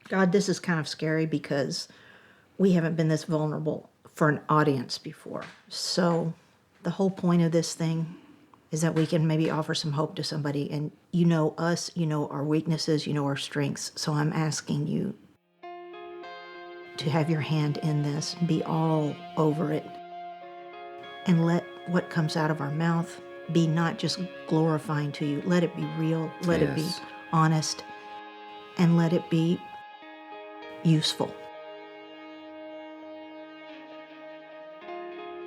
God, this is kind of scary because we haven't been this vulnerable for an audience before. So the whole point of this thing is that we can maybe offer some hope to somebody. And you know us, you know our weaknesses, you know our strengths. So I'm asking you to have your hand in this, be all over it, and let what comes out of our mouth be not just glorifying to you. Let it be real, let it be honest, and let it be useful.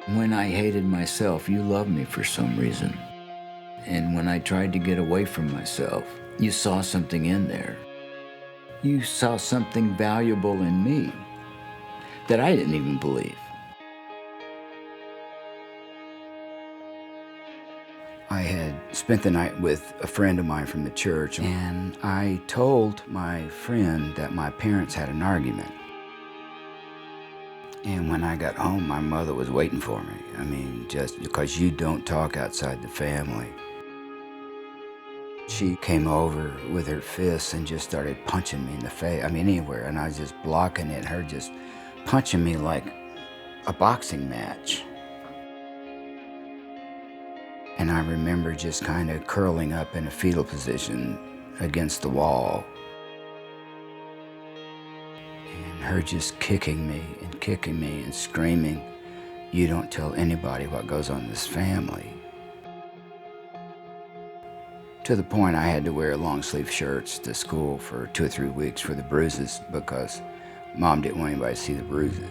When I hated myself, you loved me for some reason. And when I tried to get away from myself, you saw something in there. You saw something valuable in me that I didn't even believe. I had spent the night with a friend of mine from the church, and I told my friend that my parents had an argument. And when I got home, my mother was waiting for me. I mean, just because you don't talk outside the family. She came over with her fists and just started punching me in the face, I mean, anywhere, and I was just blocking it, her just punching me like a boxing match. And I remember just kind of curling up in a fetal position against the wall. And her just kicking me and screaming, "You don't tell anybody what goes on in this family." To the point I had to wear long sleeve shirts to school for 2 or 3 weeks for the bruises because Mom didn't want anybody to see the bruises.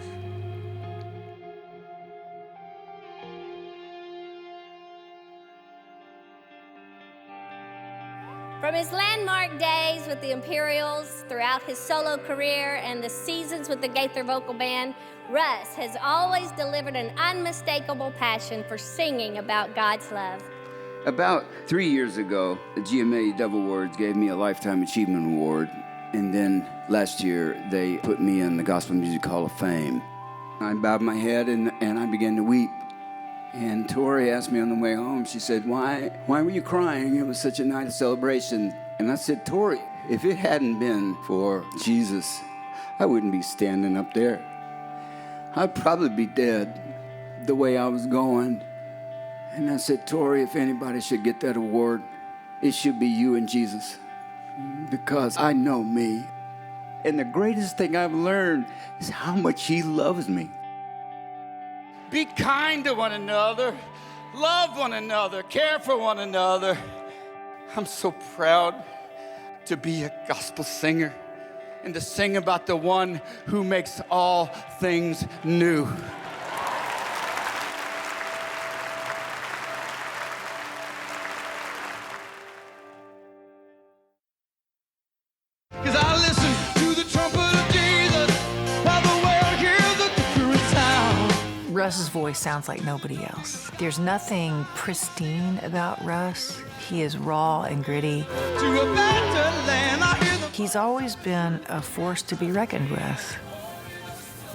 From his landmark days with the Imperials, throughout his solo career, and the seasons with the Gaither vocal band, Russ has always delivered an unmistakable passion for singing about God's love. About 3 years ago, the GRAMMY and Dove Awards gave me a Lifetime Achievement Award, and then last year they put me in the Gospel Music Hall of Fame. I bowed my head and I began to weep. And Tori asked me on the way home, she said, why were you crying? It was such a night of celebration. And I said, Tori, if it hadn't been for Jesus, I wouldn't be standing up there. I'd probably be dead the way I was going. And I said, Tori, if anybody should get that award, it should be you and Jesus, because I know me. And the greatest thing I've learned is how much he loves me. Be kind to one another, love one another, care for one another. I'm so proud to be a gospel singer and to sing about the one who makes all things new. Cause I listen to the trumpet of Jesus while the world hears the different sound. Russ's voice sounds like nobody else. There's nothing pristine about Russ. He is raw and gritty. To a better land, I hear the... He's always been a force to be reckoned with.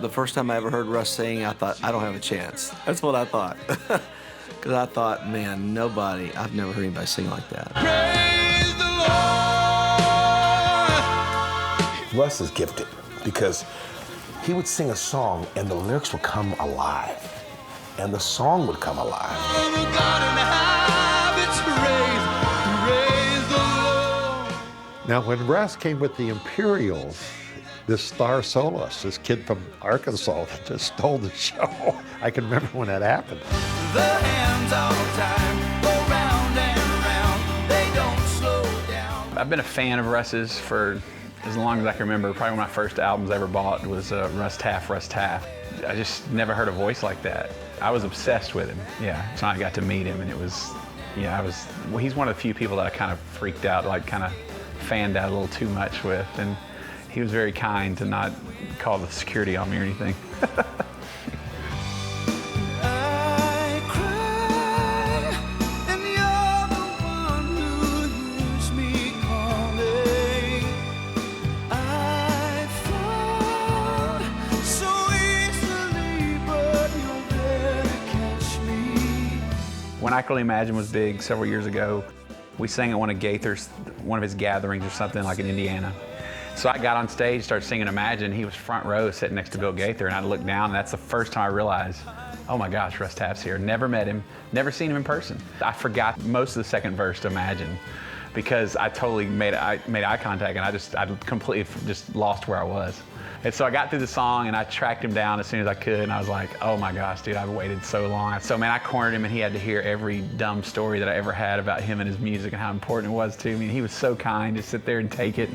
The first time I ever heard Russ sing, I thought, I don't have a chance. That's what I thought. Because I thought, man, I've never heard anybody sing like that. Praise the Lord. Russ is gifted because he would sing a song and the lyrics would come alive and the song would come alive. Now, when Russ came with the Imperials, this star soloist, this kid from Arkansas that just stole the show. I can remember when that happened. The hands all the time go round and round, they don't slow down. I've been a fan of Russ's for as long as I can remember. Probably one of my first albums I ever bought was Russ Taff. I just never heard a voice like that. I was obsessed with him, yeah. So I got to meet him, and it was, he's one of the few people that I kind of freaked out, like kind of fanned out a little too much with, and he was very kind to not call the security on me or anything. When I Could Only Imagine was big several years ago, we sang at one of Gaither's, one of his gatherings or something like in Indiana. So I got on stage, started singing Imagine. He was front row sitting next to Bill Gaither, and I looked down, and that's the first time I realized, oh my gosh, Russ Taff's here. Never met him, never seen him in person. I forgot most of the second verse to Imagine because I totally made eye contact, and I completely just lost where I was. And so I got through the song, and I tracked him down as soon as I could, and I was like, oh my gosh, dude, I've waited so long. So man, I cornered him, and he had to hear every dumb story that I ever had about him and his music and how important it was to me. And he was so kind to sit there and take it.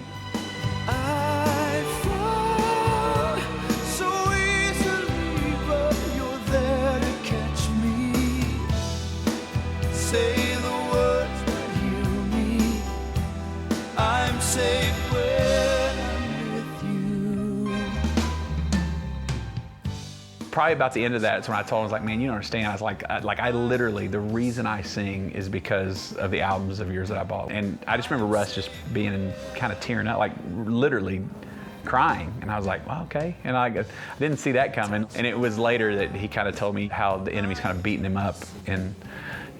Probably about the end of that is when I told him, I was like, man, you don't understand. I was like, I literally, the reason I sing is because of the albums of yours that I bought. And I just remember Russ just being in, kind of tearing up, like literally crying. And I was like, well, okay. And I didn't see that coming. And it was later that he kind of told me how the enemy's kind of beating him up and,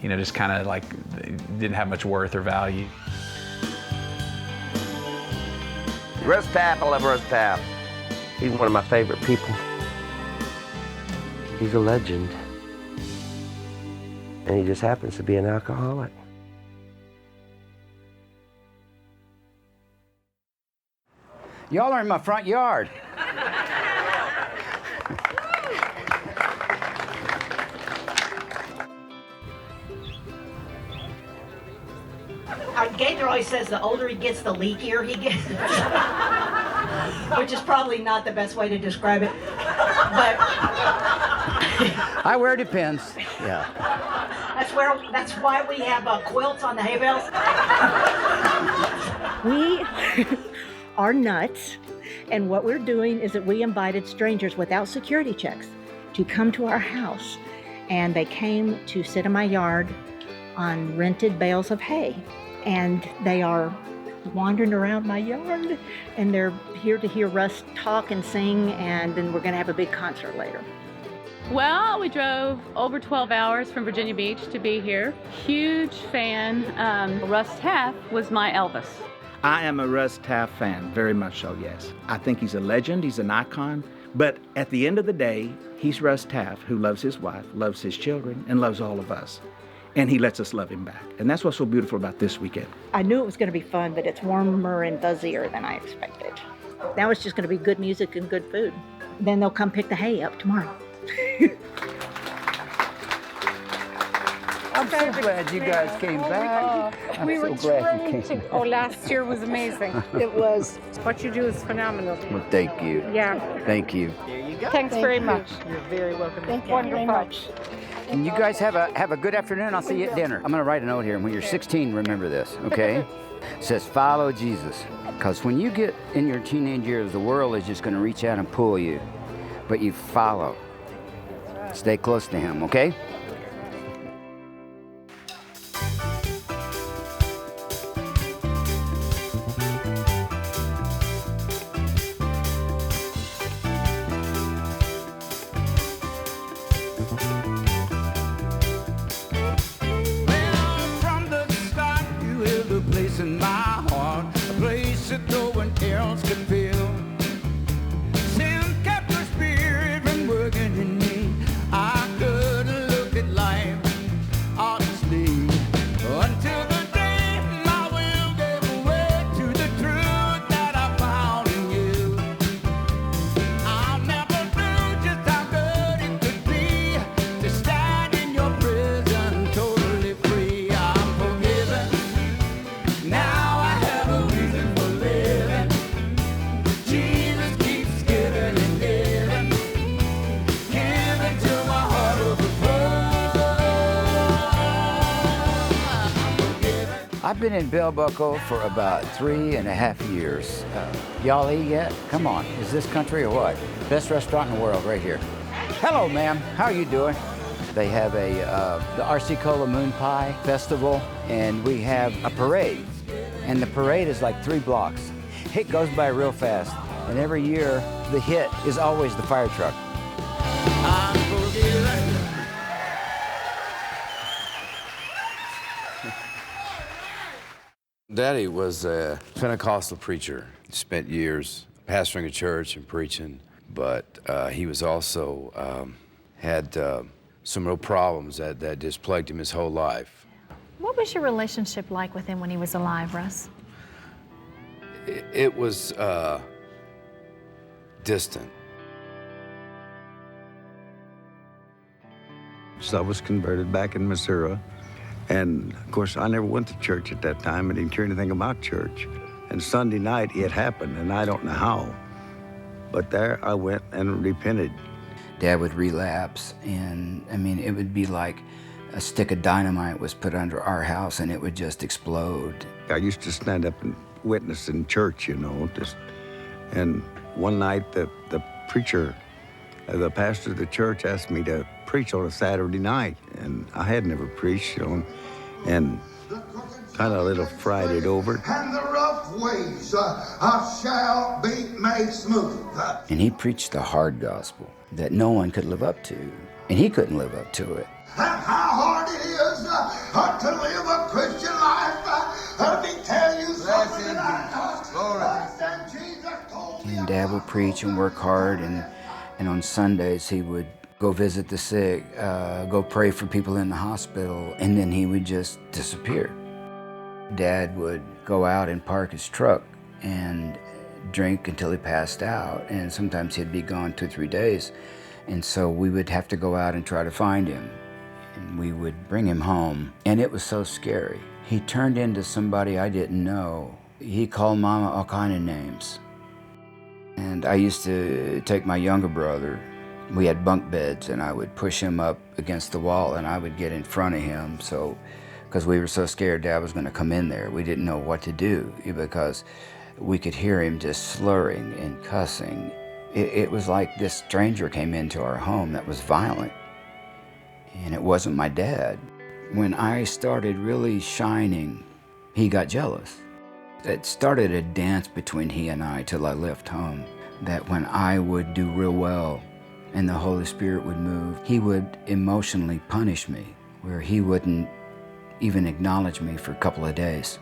you know, just kind of like didn't have much worth or value. Russ Taff, I love Russ Taff. He's one of my favorite people. He's a legend. And he just happens to be an alcoholic. Y'all are in my front yard. Gaither always says the older he gets, the leakier he gets. Which is probably not the best way to describe it. But I wear Depends. Yeah. That's why we have quilts on the hay bales. We are nuts, and what we're doing is that we invited strangers without security checks to come to our house, and they came to sit in my yard on rented bales of hay, and they are wandering around my yard, and they're here to hear Russ talk and sing, and then we're going to have a big concert later. Well, we drove over 12 hours from Virginia Beach to be here. Huge fan. Russ Taff was my Elvis. I am a Russ Taff fan, very much so, yes. I think he's a legend, he's an icon, but at the end of the day, he's Russ Taff, who loves his wife, loves his children, and loves all of us. And he lets us love him back. And that's what's so beautiful about this weekend. I knew it was going to be fun, but it's warmer and fuzzier than I expected. Now it's just going to be good music and good food. Then they'll come pick the hay up tomorrow. I'm so glad you guys came back. We were trying to. Oh, last year was amazing. It was. What you do is phenomenal. Well, thank you. Yeah. Thank you. There you go. Thanks very much. You're very welcome. Thank you very much. And you guys have a good afternoon. I'll see you at dinner. I'm going to write a note here. And when you're 16, remember this, okay? It says, follow Jesus. Because when you get in your teenage years, the world is just going to reach out and pull you. But you follow. Stay close to him, okay? In my heart, a place that no one else could fill. Sin kept your spirit from working in me. I couldn't look at life honestly until the day my will gave way to the truth that I found in you. I'll never knew just how good it could be to stand in your prison totally free. I'm forgiven. Now I have a reason for living. Jesus keeps giving and giving. Giving till my heart overflows. I've been in Bell Buckle for about 3.5 years. Y'all eat yet? Come on. Is this country or what? Best restaurant in the world right here. Hello, ma'am. How are you doing? They have the RC Cola Moon Pie Festival, and we have a parade. And the parade is like 3 blocks. It goes by real fast. And every year, the hit is always the fire truck. Daddy was a Pentecostal preacher. Spent years pastoring a church and preaching, but he was also had some real problems that just plagued him his whole life. What was your relationship like with him when he was alive, Russ? It was distant. So I was converted back in Missouri. And of course, I never went to church at that time. I didn't hear anything about church. And Sunday night, it happened, and I don't know how. But there I went and repented. Dad would relapse, and I mean, it would be like a stick of dynamite was put under our house and it would just explode. I used to stand up and witness in church, you know, and one night the preacher, the pastor of the church asked me to preach on a Saturday night, and I had never preached, you know, and kind of a little fried it over. And the rough ways shall be made smooth. And he preached the hard gospel that no one could live up to, and he couldn't live up to it. And how hard it is to live a Christian life. Let me tell you something that And Dad would preach and work hard, and on Sundays he would go visit the sick, go pray for people in the hospital, and then he would just disappear. Dad would go out and park his truck and drink until he passed out, and sometimes he'd be gone 2 or 3 days, and so we would have to go out and try to find him. And we would bring him home, and it was so scary. He turned into somebody I didn't know. He called Mama all kind of names. And I used to take my younger brother. We had bunk beds, and I would push him up against the wall, and I would get in front of him, because we were so scared Dad was going to come in there. We didn't know what to do because we could hear him just slurring and cussing. It was like this stranger came into our home that was violent, and it wasn't my dad. When I started really shining, he got jealous. It started a dance between he and I till I left home, that when I would do real well and the Holy Spirit would move, he would emotionally punish me, where he wouldn't even acknowledge me for a couple of days.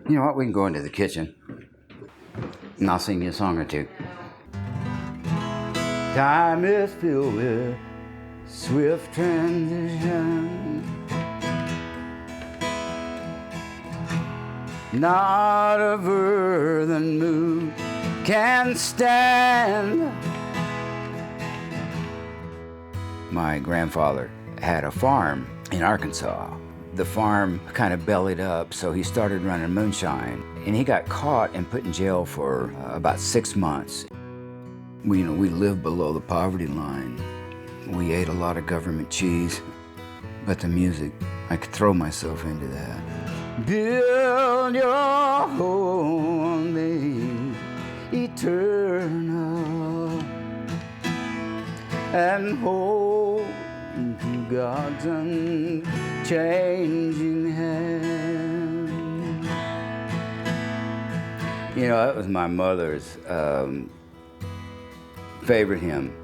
You know what, we can go into the kitchen and I'll sing you a song or two. Time is filled with swift transition, not a earthen moon can stand. My grandfather had a farm in Arkansas. The farm kind of bellied up, so he started running moonshine, and he got caught and put in jail for about 6 months. We lived below the poverty line. We ate a lot of government cheese, but the music, I could throw myself into that. Build your home on the eternal and hold to God's unchanging hand. You know, that was my mother's favorite hymn.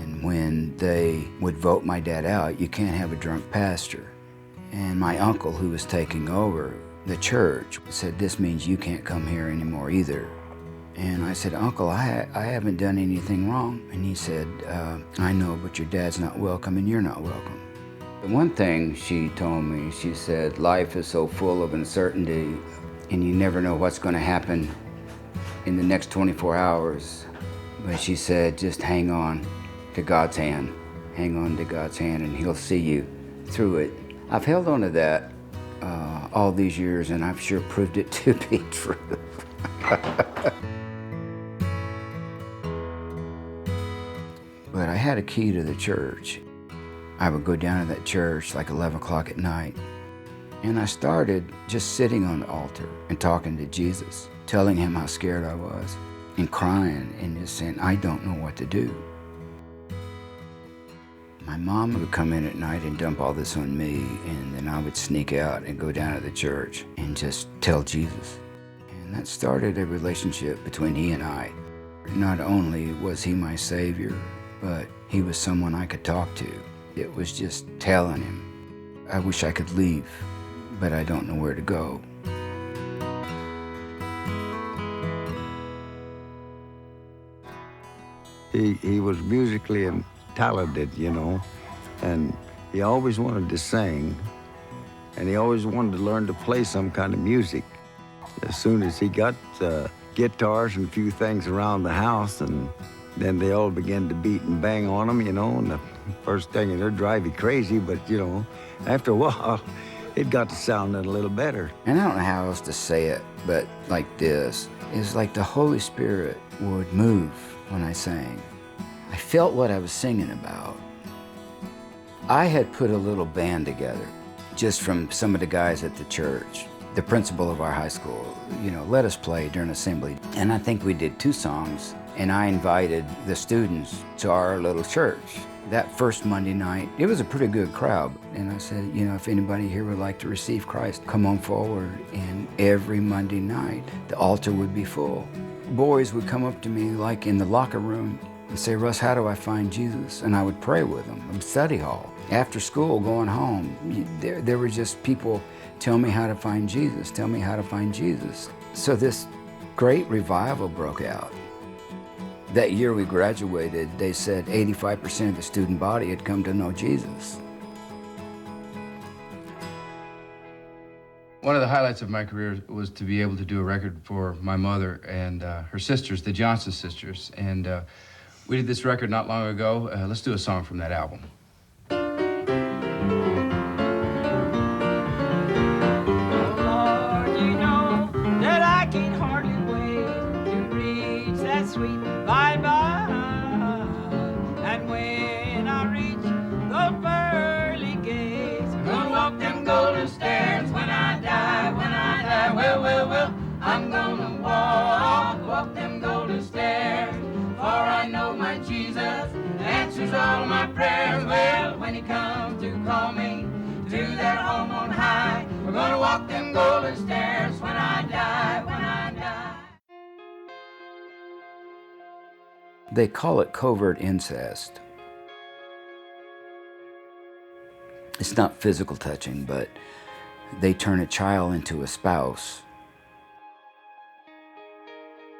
And when they would vote my dad out, you can't have a drunk pastor. And my uncle, who was taking over the church, said, this means you can't come here anymore either. And I said, Uncle, I haven't done anything wrong. And he said, I know, but your dad's not welcome and you're not welcome. The one thing she told me, she said, life is so full of uncertainty and you never know what's going to happen in the next 24 hours. But she said, just hang on to God's hand. Hang on to God's hand and he'll see you through it. I've held on to that all these years, and I've sure proved it to be true. But I had a key to the church. I would go down to that church like 11 o'clock at night, and I started just sitting on the altar and talking to Jesus, telling him how scared I was, and crying and just saying, I don't know what to do. My mom would come in at night and dump all this on me, and then I would sneak out and go down to the church and just tell Jesus. And that started a relationship between he and I. Not only was he my Savior, but he was someone I could talk to It was just telling him, I wish I could leave, but I don't know where to go. He was musically talented, you know, and he always wanted to sing, and he always wanted to learn to play some kind of music. As soon as he got guitars and a few things around the house, and then they all began to beat and bang on him, you know, and the first thing, it'd drive you crazy, but, you know, after a while, it got to sounding a little better. And I don't know how else to say it, but like this, it's like the Holy Spirit would move when I sang. I felt what I was singing about. I had put a little band together, just from some of the guys at the church. The principal of our high school, you know, let us play during assembly. And I think we did 2 songs, and I invited the students to our little church. That first Monday night, it was a pretty good crowd. And I said, you know, if anybody here would like to receive Christ, come on forward. And every Monday night, the altar would be full. Boys would come up to me, like in the locker room, and say, Russ, how do I find Jesus? And I would pray with them in study hall. After school, going home, there were just people, tell me how to find Jesus, tell me how to find Jesus. So this great revival broke out. That year we graduated, they said 85% of the student body had come to know Jesus. One of the highlights of my career was to be able to do a record for my mother and her sisters, the Johnson sisters. And we did this record not long ago. Let's do a song from that album. Lord, you know that I can hardly wait to reach that sweet bye-bye. And when I reach those pearly gates, I'm gonna walk them golden stairs when I die, well, I'm gonna walk them golden stairs. For I know my Jesus answers all my prayers. Well, when he comes to call me to that home on high, we're gonna walk them golden stairs when I die, They call it covert incest. It's not physical touching, but they turn a child into a spouse.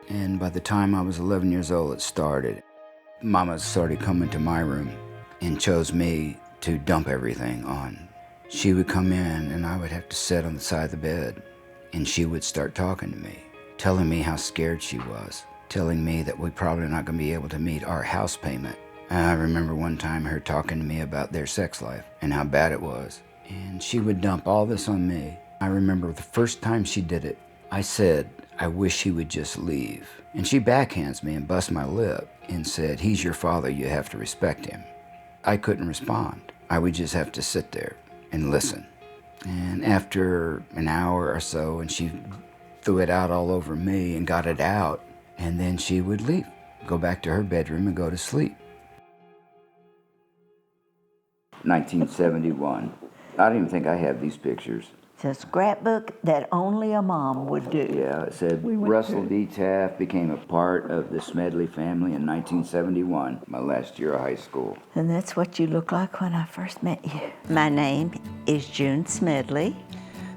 And by the time I was 11 years old, it started. Mama started coming to my room and chose me to dump everything on. She would come in and I would have to sit on the side of the bed, and she would start talking to me, telling me how scared she was, telling me that we're probably not going to be able to meet our house payment. And I remember one time her talking to me about their sex life and how bad it was. And she would dump all this on me. I remember the first time she did it, I said, I wish he would just leave. And she backhands me and busts my lip and said, he's your father, you have to respect him. I couldn't respond. I would just have to sit there and listen. And after an hour or so, and she threw it out all over me and got it out, and then she would leave, go back to her bedroom and go to sleep. 1971. I don't even think I have these pictures. It's a scrapbook that only a mom would do. Yeah, it said Russell D. Taff became a part of the Smedley family in 1971, my last year of high school. And that's what you look like when I first met you. My name is June Smedley.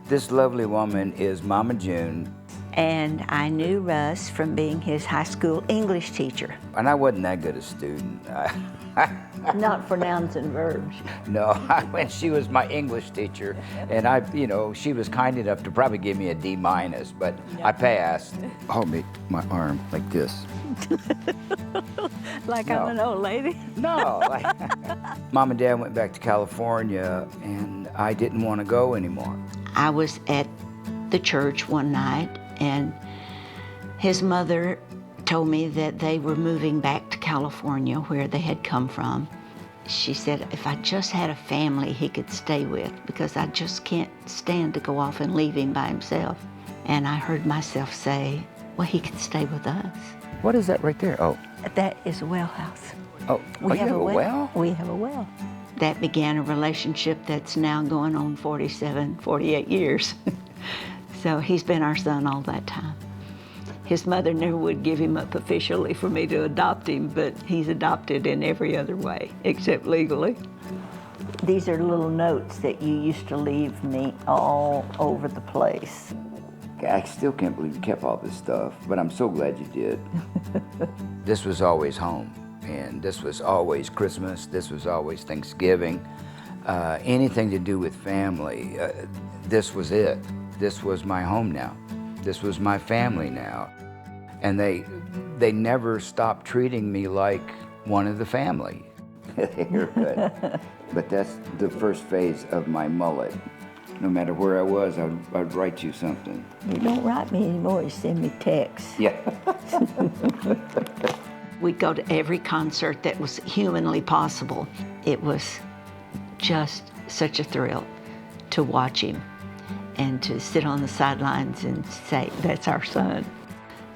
This lovely woman is Mama June. And I knew Russ from being his high school English teacher. And I wasn't that good a student. Not for nouns and verbs. No, when she was my English teacher, and she was kind enough to probably give me a D-, but I passed. Hold me, my arm like this. Like I'm an old lady? No. Mom and Dad went back to California, and I didn't want to go anymore. I was at the church one night, and his mother told me that they were moving back to California, where they had come from. She said if I just had a family he could stay with, because I just can't stand to go off and leave him by himself. And I heard myself say, well, he could stay with us. What is that right there? Oh. That is a well house. Oh, you have a well? We have a well. That began a relationship that's now going on 48 years. So he's been our son all that time. His mother never would give him up officially for me to adopt him, but he's adopted in every other way, except legally. These are little notes that you used to leave me all over the place. I still can't believe you kept all this stuff, but I'm so glad you did. This was always home, and this was always Christmas, this was always Thanksgiving. Anything to do with family, this was it. This was my home now. This was my family now. And they never stopped treating me like one of the family. They're good. But that's the first phase of my mullet. No matter where I was, I'd write you something. You don't write me anymore, you send me texts. Yeah. We'd go to every concert that was humanly possible. It was just such a thrill to watch him and to sit on the sidelines and say, that's our son.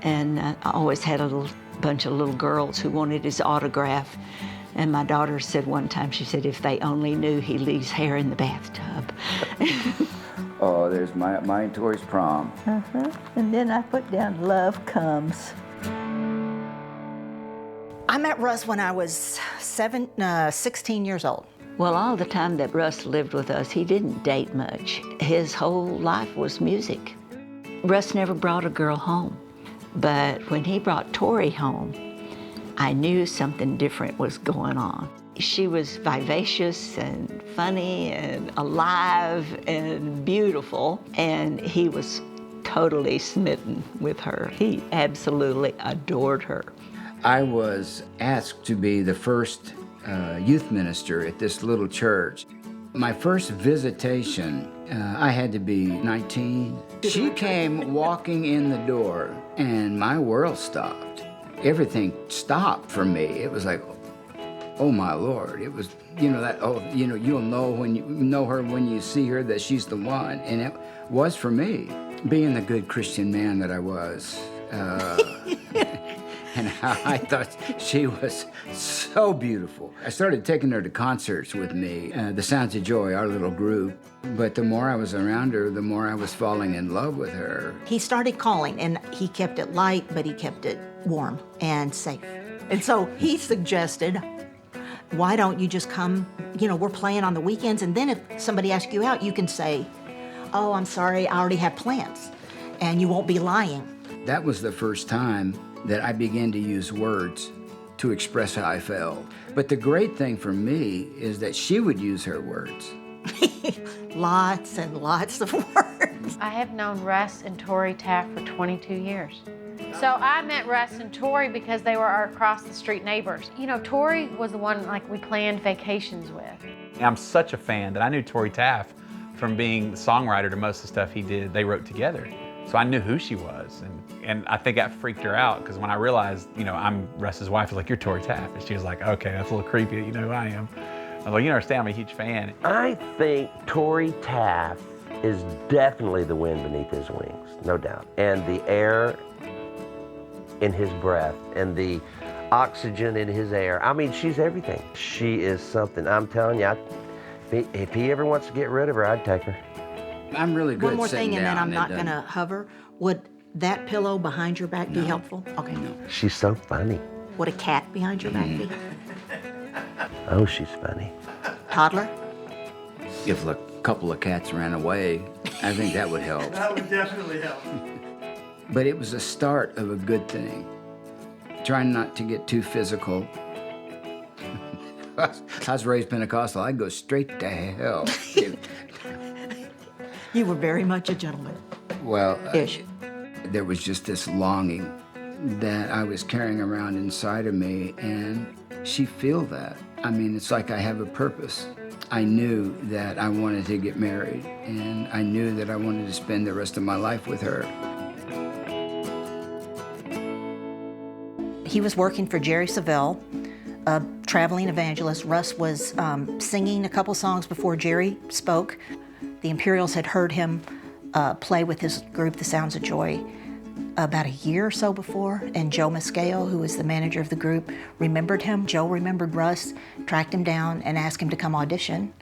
And I always had a bunch of little girls who wanted his autograph. And my daughter said one time, she said, if they only knew he leaves hair in the bathtub. Oh, there's my and Tori's prom. And then I put down love comes. I met Russ when I was 16 years old. Well, all the time that Russ lived with us, he didn't date much. His whole life was music. Russ never brought a girl home. But when he brought Tori home, I knew something different was going on. She was vivacious and funny and alive and beautiful, and he was totally smitten with her. He absolutely adored her. I was asked to be the first youth minister at this little church. My first visitation, I had to be 19. She came walking in the door, and my world stopped. Everything stopped for me. It was like, oh my Lord. It was, you'll know when you know her, when you see her, that she's the one. And it was for me, being the good Christian man that I was. And I thought she was so beautiful. I started taking her to concerts with me, the Sounds of Joy, our little group. But the more I was around her, the more I was falling in love with her. He started calling, and he kept it light, but he kept it warm and safe. And so he suggested, why don't you just come, we're playing on the weekends, and then if somebody asks you out, you can say, oh, I'm sorry, I already have plans, and you won't be lying. That was the first time that I began to use words to express how I felt. But the great thing for me is that she would use her words. Lots and lots of words. I have known Russ and Tori Taff for 22 years. So I met Russ and Tori because they were our across the street neighbors. Tori was the one we planned vacations with. I'm such a fan that I knew Tori Taff from being the songwriter to most of the stuff he did, they wrote together. So I knew who she was, and I think that freaked her out, because when I realized, I'm Russ's wife, I was like, you're Tori Taff. And she was like, okay, that's a little creepy that you know who I am. I was like, you understand, I'm a huge fan. I think Tori Taff is definitely the wind beneath his wings, no doubt. And the air in his breath, and the oxygen in his air. I mean, she's everything. She is something. I'm telling you, if he ever wants to get rid of her, I'd take her. I'm really good One more at sitting thing, and then down I'm not going to hover. Would that pillow behind your back be helpful? Okay. No. She's so funny. Would a cat behind your back be? Oh, she's funny. Toddler? If a couple of cats ran away, I think that would help. That would definitely help. But it was the start of a good thing. Trying not to get too physical. I was raised Pentecostal. I'd go straight to hell. You were very much a gentleman. Well, there was just this longing that I was carrying around inside of me, and she feel that. I mean, it's like I have a purpose. I knew that I wanted to get married, and I knew that I wanted to spend the rest of my life with her. He was working for Jerry Savelle, a traveling evangelist. Russ was singing a couple songs before Jerry spoke. The Imperials had heard him play with his group, The Sounds of Joy, about a year or so before, and Joe Mascao, who was the manager of the group, remembered him. Joe remembered Russ, tracked him down, and asked him to come audition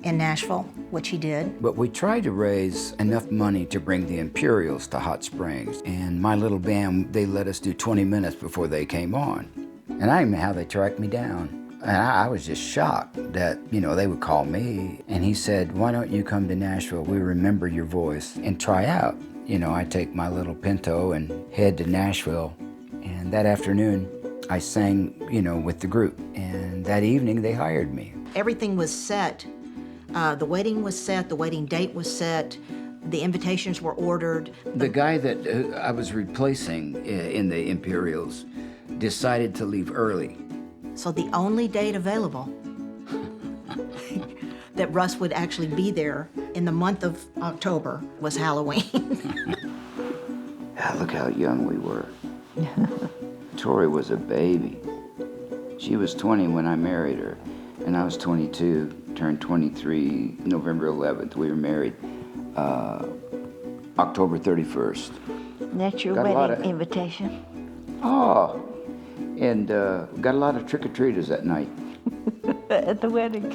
in Nashville, which he did. But we tried to raise enough money to bring the Imperials to Hot Springs, and my little band, they let us do 20 minutes before they came on. And I don't know how they tracked me down. And I was just shocked that, you know, they would call me. And he said, why don't you come to Nashville? We remember your voice and try out. You know, I take my little Pinto and head to Nashville. And that afternoon, I sang, you know, with the group. And that evening, they hired me. Everything was set. The wedding was set, the wedding date was set, the invitations were ordered. The guy that I was replacing in the Imperials decided to leave early. So the only date available that Russ would actually be there in the month of October was Halloween. Look how young we were. Tori was a baby. She was 20 when I married her, and I was 22, turned 23 November 11th. We were married October 31st. That's your Got a lot wedding of- invitation. Oh, and got a lot of trick-or-treaters that night. At the wedding.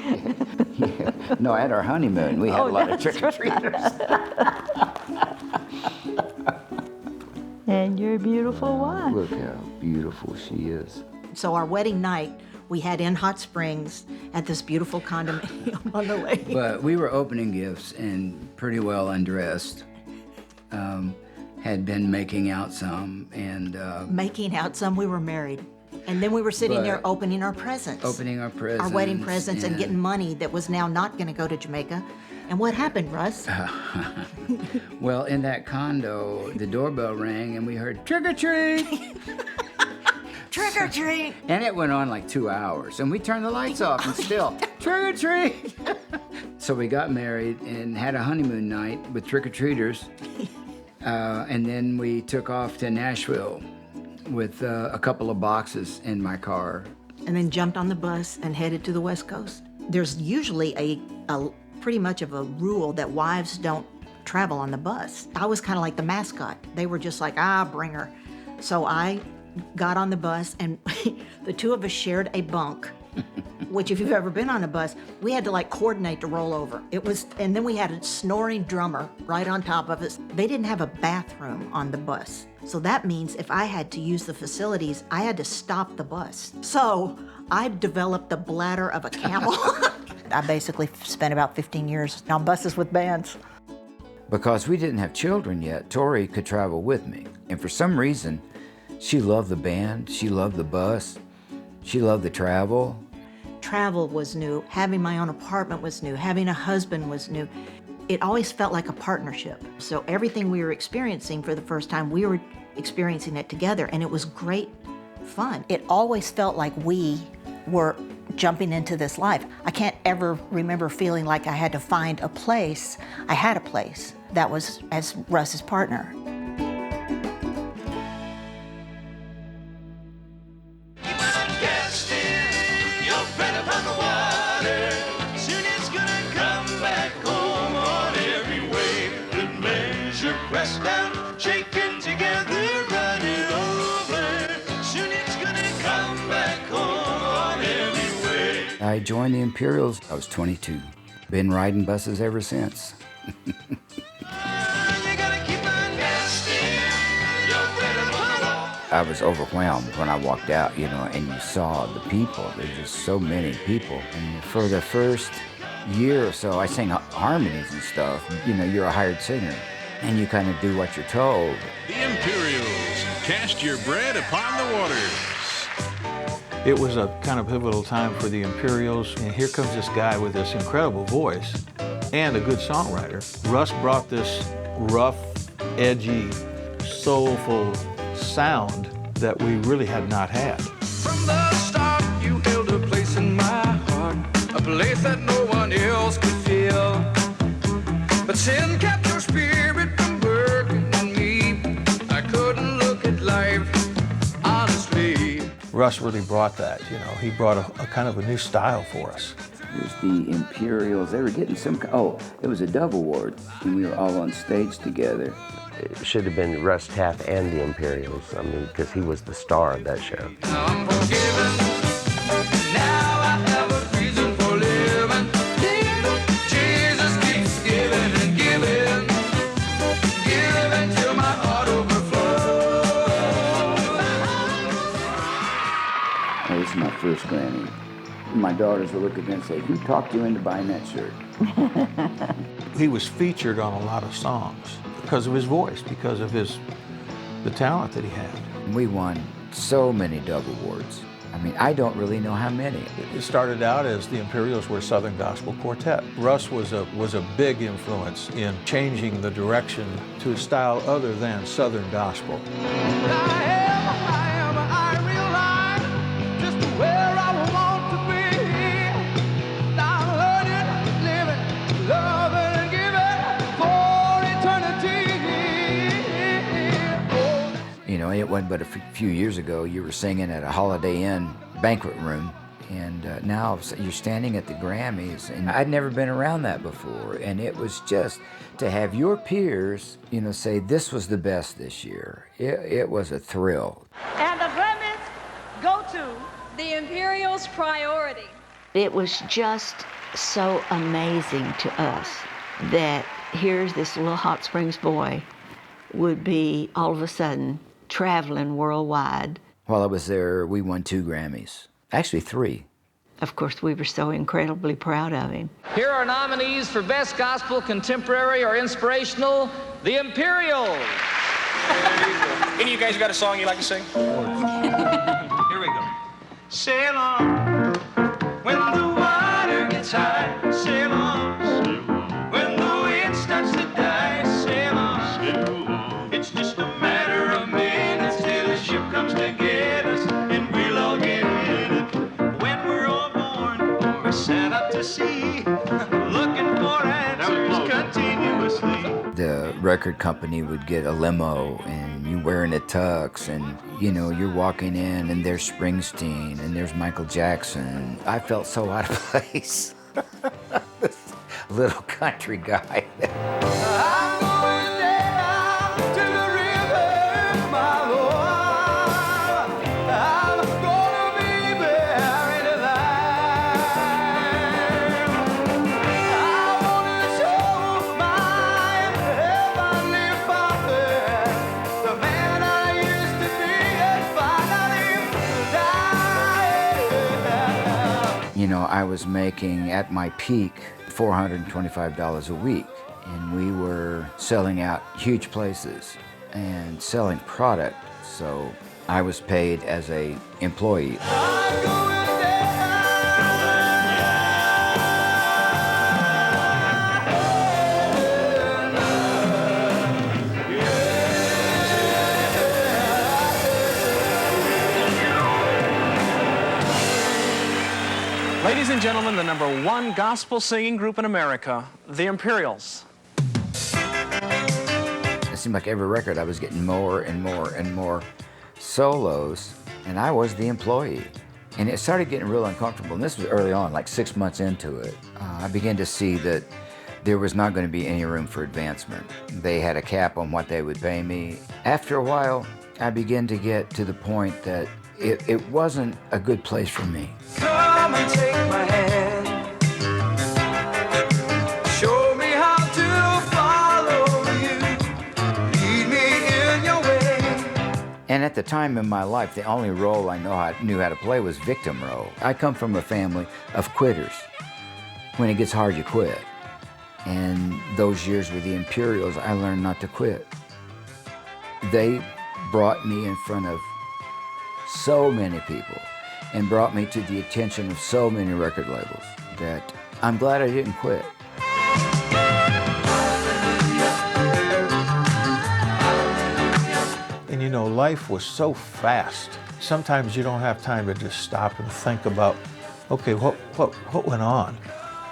Yeah. No, at our honeymoon, we had a lot of that's trick-or-treaters. And your beautiful wife. Look how beautiful she is. So our wedding night, we had in Hot Springs at this beautiful condominium on the lake. But we were opening gifts and pretty well undressed. Had been making out some and... Making out some, we were married. And then we were sitting there But- opening our presents. Opening our presents. Our wedding presents and and- getting money that was now not going to go to Jamaica. And what happened, Russ? Well, in that condo, the doorbell rang and we heard trick or treat. Trick or treat. And it went on like 2 hours. And we turned the lights off and still trick or treat. So we got married and had a honeymoon night with trick or treaters. And then we took off to Nashville with a couple of boxes in my car. And then jumped on the bus and headed to the West Coast. There's usually a pretty much of a rule that wives don't travel on the bus. I was kind of like the mascot. They were just like, bring her. So I got on the bus and the two of us shared a bunk, which if you've ever been on a bus, we had to like coordinate to roll over. And then we had a snoring drummer right on top of us. They didn't have a bathroom on the bus. So that means if I had to use the facilities, I had to stop the bus. So I developed the bladder of a camel. I basically spent about 15 years on buses with bands. Because we didn't have children yet, Tori could travel with me. And for some reason, she loved the band, she loved the bus, she loved the travel. Travel was new. Having my own apartment was new. Having a husband was new. It always felt like a partnership. So everything we were experiencing for the first time, we were experiencing it together, and it was great fun. It always felt like we were jumping into this life. I can't ever remember feeling like I had to find a place. I had a place that was as Russ's partner. I joined the Imperials. I was 22. Been riding buses ever since. I was overwhelmed when I walked out, you know, and you saw the people. There's just so many people. And for the first year or so, I sang harmonies and stuff. You know, you're a hired singer, and you kind of do what you're told. The Imperials, cast your bread upon the waters. It was a kind of pivotal time for the Imperials, and here comes this guy with this incredible voice and a good songwriter. Russ brought this rough, edgy, soulful sound that we really had not had. From the start, you held a place in my heart, a place that no one else could fill. But sin kept your spirit from working in me. I couldn't look at life honestly. Russ really brought that, you know. He brought a kind of a new style for us. Here's the Imperials. They were getting it was a Dove Award, and we were all on stage together. It should have been Russ Taff and the Imperials, I mean, because he was the star of that show. Now I'm forgiven. Now I have a reason for living. Jesus keeps giving and giving, giving till my heart overflows. This is my first Grammy. My daughters will look at me and say, who talked you into buying that shirt? He was featured on a lot of songs because of his voice, because of the talent that he had. We won so many Dove Awards. I mean, I don't really know how many. It started out as the Imperials were a Southern gospel quartet. Russ was a big influence in changing the direction to a style other than Southern gospel. You know, it wasn't but a few years ago you were singing at a Holiday Inn banquet room, and now you're standing at the Grammys, and I'd never been around that before, and it was just to have your peers, you know, say this was the best this year. It was a thrill. And the Grammys go to the Imperials' Priority. It was just so amazing to us that here's this little Hot Springs boy would be all of a sudden traveling worldwide. While I was there, we won 2 Grammys. Actually 3. Of course, we were so incredibly proud of him. Here are nominees for Best Gospel, Contemporary, or Inspirational, The Imperials. Any of you guys got a song you like to sing? Here we go. Sail on when the water gets high. Sail on when the wind starts to die. Sail on. It's just a matter of minutes till the ship comes to get us, and we'll all get in it. When we're all born, we're sent out to sea, looking for answers continuously. The record company would get a limo, and you wearing a tux, and you know, you're walking in, and there's Springsteen, and there's Michael Jackson. I felt so out of place. This little country guy. You know, I was making, at my peak, $425 a week, and we were selling out huge places and selling product, so I was paid as an employee. Ladies and gentlemen, the #1 gospel singing group in America, the Imperials. It seemed like every record I was getting more and more and more solos, and I was the employee. And it started getting real uncomfortable, and this was early on, like 6 months into it. I began to see that there was not going to be any room for advancement. They had a cap on what they would pay me. After a while, I began to get to the point that it wasn't a good place for me. Come and take my hand. Show me how to follow you. Lead me in your way. And at the time in my life, the only role I knew how to play was victim role. I come from a family of quitters. When it gets hard, you quit. And those years with the Imperials, I learned not to quit. They brought me in front of so many people and brought me to the attention of so many record labels that I'm glad I didn't quit. And you know, life was so fast. Sometimes you don't have time to just stop and think about, okay, what went on?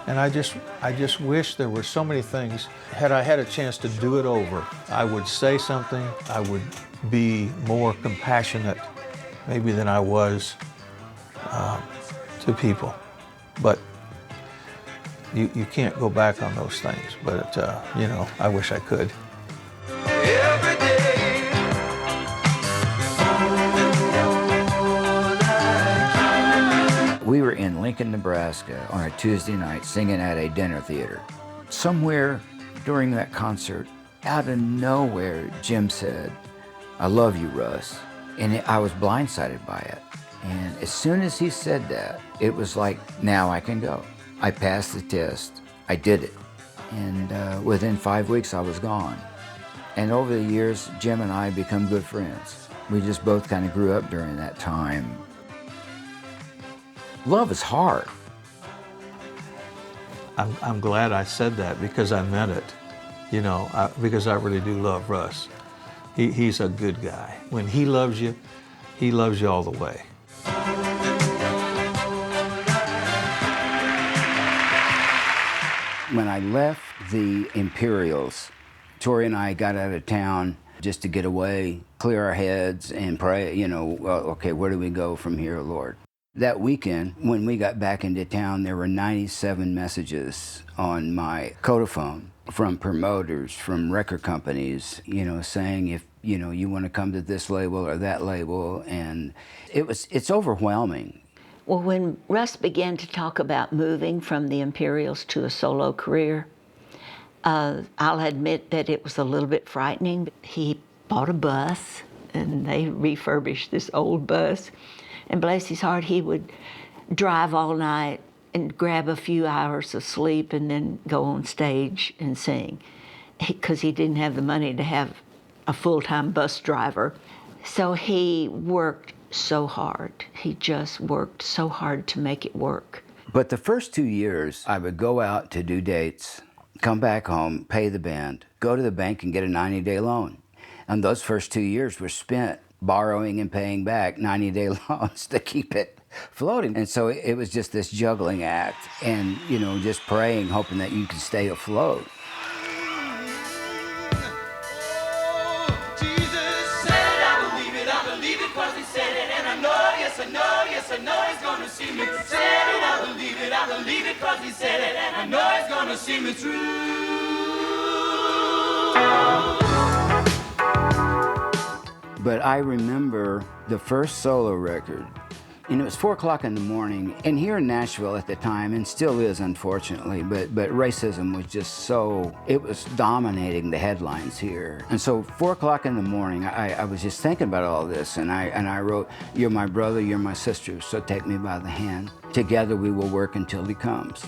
And I just wish there were so many things. Had I had a chance to do it over, I would say something, I would be more compassionate maybe than I was to people. But you can't go back on those things. But, you know, I wish I could. Every day. We were in Lincoln, Nebraska on a Tuesday night singing at a dinner theater. Somewhere during that concert, out of nowhere, Jim said, "I love you, Russ." And I was blindsided by it. And as soon as he said that, It was like, now I can go. I passed the test. I did it. And within 5 weeks, I was gone. And over the years, Jim and I become good friends. We just both kind of grew up during that time. Love is hard. I'm glad I said that because I meant it, you know, because I really do love Russ. He's a good guy. When he loves you all the way. When I left the Imperials, Tori and I got out of town just to get away, clear our heads, and pray, you know, well, okay, where do we go from here, Lord? That weekend, when we got back into town, there were 97 messages on my Codaphone from promoters, from record companies, you know, saying if, you know, you want to come to this label or that label, and it's overwhelming. Well, when Russ began to talk about moving from the Imperials to a solo career, I'll admit that it was a little bit frightening. He bought a bus, and they refurbished this old bus. And bless his heart, he would drive all night and grab a few hours of sleep and then go on stage and sing, because he didn't have the money to have a full-time bus driver. So he worked so hard. He just worked so hard to make it work. But the first 2 years, I would go out to do dates, come back home, pay the band, go to the bank and get a 90-day loan. And those first 2 years were spent borrowing and paying back 90-day loans to keep it floating. And so it was just this juggling act and, you know, just praying, hoping that you could stay afloat. I know he's gonna see me. Said it, I believe it, 'cause he said it, and I know he's gonna see me through. But I remember the first solo record, and it was 4 o'clock in the morning, and here in Nashville at the time, and still is unfortunately, but racism was just so, it was dominating the headlines here. And so 4 o'clock in the morning, I was just thinking about all this, and I wrote, "You're my brother, you're my sister, so take me by the hand. Together we will work until he comes.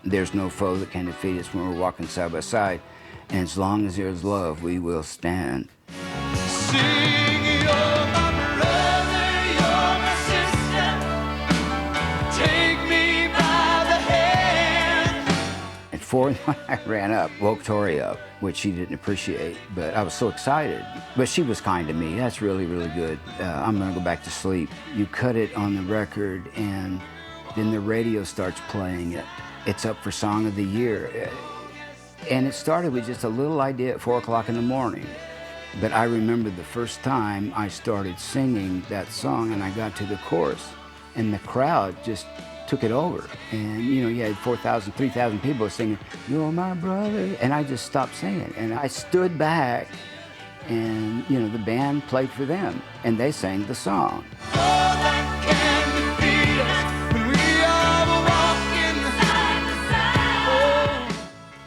There's no foe that can defeat us when we're walking side by side, and as long as there's love, we will stand." At 4 in the morning, I ran up, woke Tori up, which she didn't appreciate, but I was so excited. But she was kind to me. That's really, really good. I'm gonna go back to sleep. You cut it on the record, and then the radio starts playing it. It's up for Song of the Year. And it started with just a little idea at 4 o'clock in the morning. But I remember the first time I started singing that song and I got to the chorus, and the crowd just took it over. And, you know, you had 4,000, 3,000 people singing, "You're my brother," and I just stopped singing. And I stood back, and, you know, the band played for them, and they sang the song.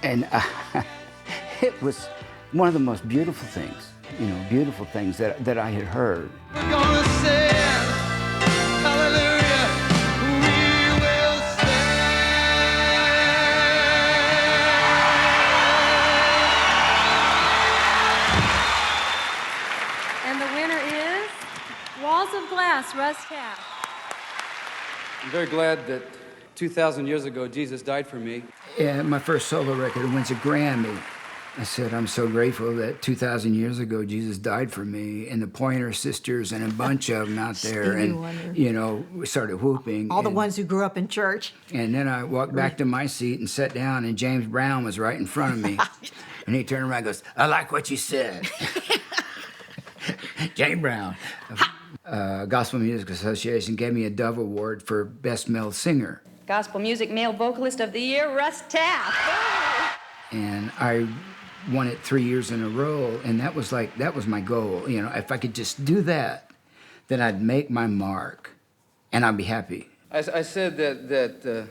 And it was one of the most beautiful things, you know, beautiful things that I had heard. We're gonna sing, hallelujah, we will And the winner is Walls of Glass, Russ Taff. I'm very glad that 2,000 years ago, Jesus died for me. Yeah, my first solo record wins a Grammy. I said, I'm so grateful that 2,000 years ago, Jesus died for me, and the Pointer Sisters and a bunch of them out there, Stevie and, Wonder. you know, we started whooping. All the and, ones who grew up in church. And then I walked back to my seat and sat down, and James Brown was right in front of me. And he turned around and goes, "I like what you said." James Brown. Gospel Music Association gave me a Dove Award for Best Male Singer. Gospel Music Male Vocalist of the Year, Russ Taff. And I won it 3 years in a row, and that was my goal. You know, if I could just do that, then I'd make my mark, and I'd be happy. I said that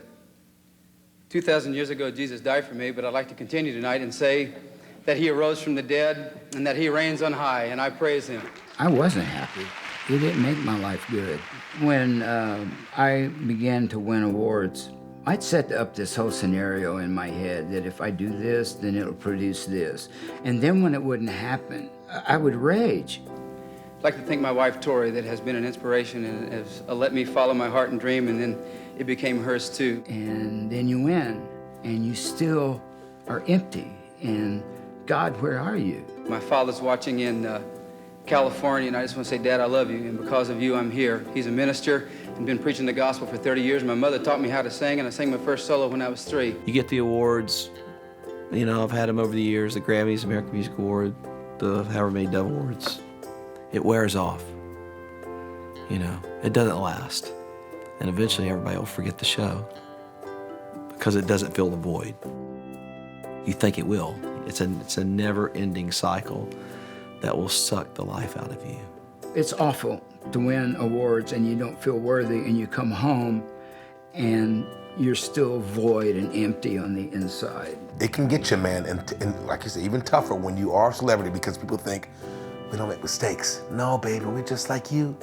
2,000 years ago, Jesus died for me, but I'd like to continue tonight and say that he arose from the dead and that he reigns on high, and I praise him. I wasn't happy. It didn't make my life good. When I began to win awards, I'd set up this whole scenario in my head that if I do this, then it'll produce this. And then when it wouldn't happen, I would rage. I'd like to thank my wife, Tori, that has been an inspiration and has let me follow my heart and dream, and then it became hers too. And then you win, and you still are empty. And God, where are you? My father's watching in California, and I just want to say, Dad, I love you, and because of you, I'm here. He's a minister and been preaching the gospel for 30 years. My mother taught me how to sing, and I sang my first solo when I was 3. You get the awards, you know, I've had them over the years, the Grammys, American Music Award, the however many Dove Awards. It wears off, you know, it doesn't last. And eventually everybody will forget the show because it doesn't fill the void. You think it will. It's a never-ending cycle that will suck the life out of you. It's awful to win awards and you don't feel worthy, and you come home and you're still void and empty on the inside. It can get you, man, and like you said, even tougher when you are a celebrity, because people think we don't make mistakes. No, baby, we're just like you.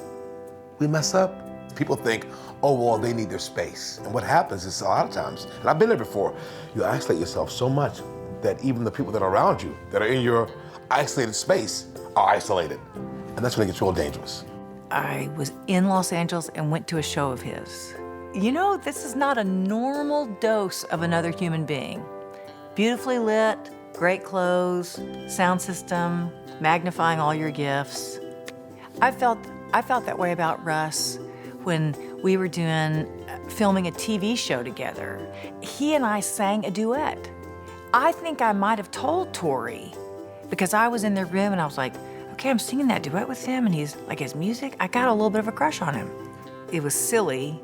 We mess up. People think, oh, well, they need their space. And what happens is a lot of times, and I've been there before, you isolate yourself so much that even the people that are around you, that are in your isolated space, are isolated. And that's when it gets real dangerous. I was in Los Angeles and went to a show of his. You know, this is not a normal dose of another human being. Beautifully lit, great clothes, sound system, magnifying all your gifts. I felt that way about Russ when we were filming a TV show together. He and I sang a duet. I think I might have told Tori, because I was in their room and I was like, okay, I'm singing that duet with him, and he's like, his music, I got a little bit of a crush on him. It was silly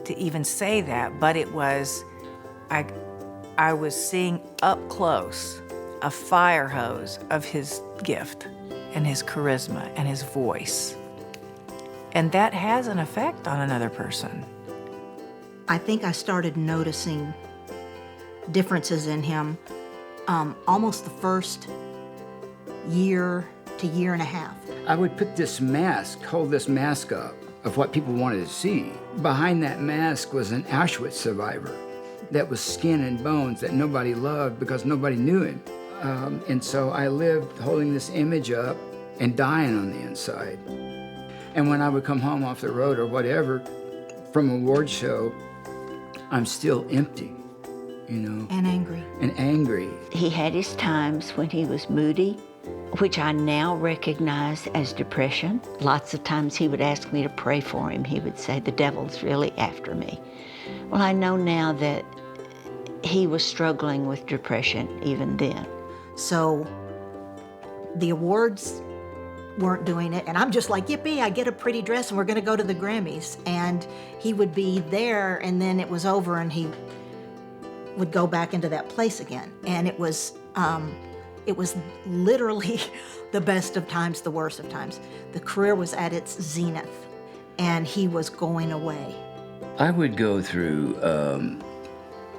to even say that, but it was, I was seeing up close a fire hose of his gift and his charisma and his voice. And that has an effect on another person. I think I started noticing differences in him almost the first year to year and a half. I would put this mask, hold this mask up of what people wanted to see. Behind that mask was an Auschwitz survivor that was skin and bones that nobody loved because nobody knew him. And so I lived holding this image up and dying on the inside. And when I would come home off the road or whatever from a award show, I'm still empty, you know. And angry. And angry. He had his times when he was moody, which I now recognize as depression. Lots of times he would ask me to pray for him. He would say, the devil's really after me. Well, I know now that he was struggling with depression even then. So the awards weren't doing it, and I'm just like, yippee, I get a pretty dress and we're gonna go to the Grammys. And he would be there, and then it was over and he would go back into that place again. And it was literally the best of times, the worst of times. The career was at its zenith and he was going away. I would go through,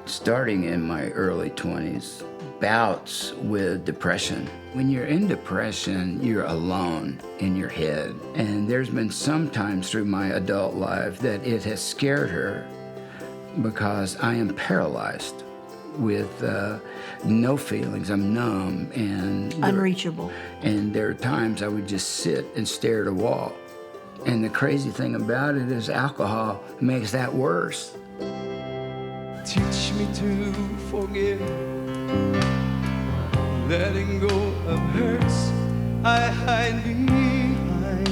starting in my early 20s, bouts with depression. When you're in depression, you're alone in your head. And there's been some times through my adult life that it has scared her because I am paralyzed with no feelings. I'm numb and unreachable. And there are times I would just sit and stare at a wall. And the crazy thing about it is alcohol makes that worse. Teach me to forgive, letting go of hurts I hide behind,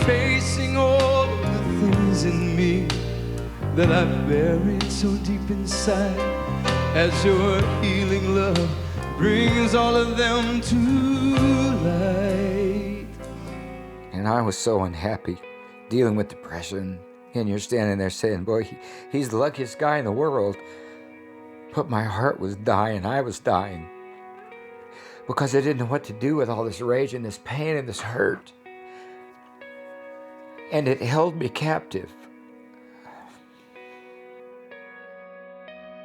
facing all the things in me that I've buried so deep inside, as your healing love brings all of them to light. And I was so unhappy dealing with depression. And you're standing there saying, boy, he's the luckiest guy in the world. But my heart was dying. I was dying. Because I didn't know what to do with all this rage and this pain and this hurt. And it held me captive.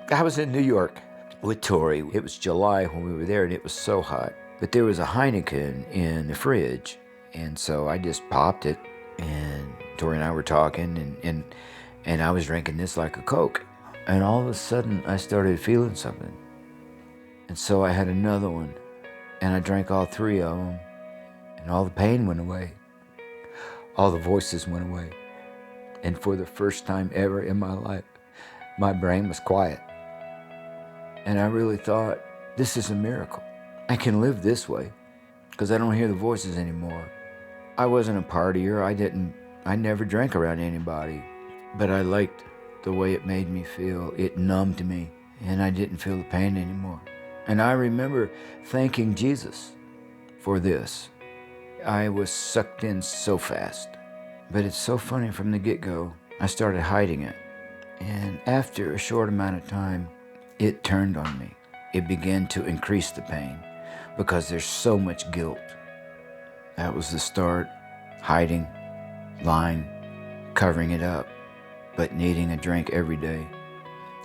I was in New York with Tori. It was July when we were there, and it was so hot. But there was a Heineken in the fridge. And so I just popped it, and Tori and I were talking, and I was drinking this like a Coke. And all of a sudden, I started feeling something. And so I had another one, and I drank all 3 of them, and all the pain went away. All the voices went away. And for the first time ever in my life, my brain was quiet. And I really thought, this is a miracle. I can live this way, because I don't hear the voices anymore. I wasn't a partier. I never drank around anybody, but I liked the way it made me feel. It numbed me, and I didn't feel the pain anymore. And I remember thanking Jesus for this. I was sucked in so fast. But it's so funny, from the get-go, I started hiding it. And after a short amount of time, it turned on me. It began to increase the pain because there's so much guilt. That was the start, hiding, lying, covering it up, but needing a drink every day.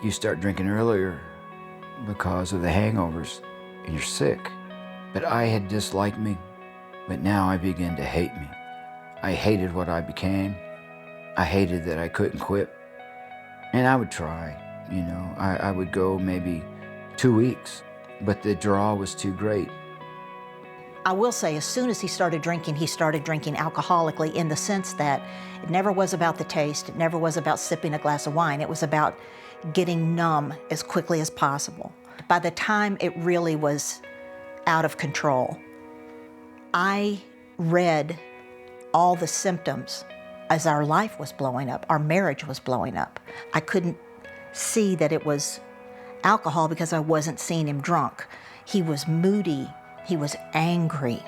You start drinking earlier because of the hangovers, and you're sick. But I had disliked me, but now I began to hate me. I hated what I became. I hated that I couldn't quit. And I would try, you know. I would go maybe 2 weeks, but the draw was too great. I will say, as soon as he started drinking alcoholically, in the sense that it never was about the taste, it never was about sipping a glass of wine, it was about getting numb as quickly as possible. By the time it really was out of control, I read all the symptoms as our life was blowing up, our marriage was blowing up. I couldn't see that it was alcohol because I wasn't seeing him drunk. He was moody, he was angry,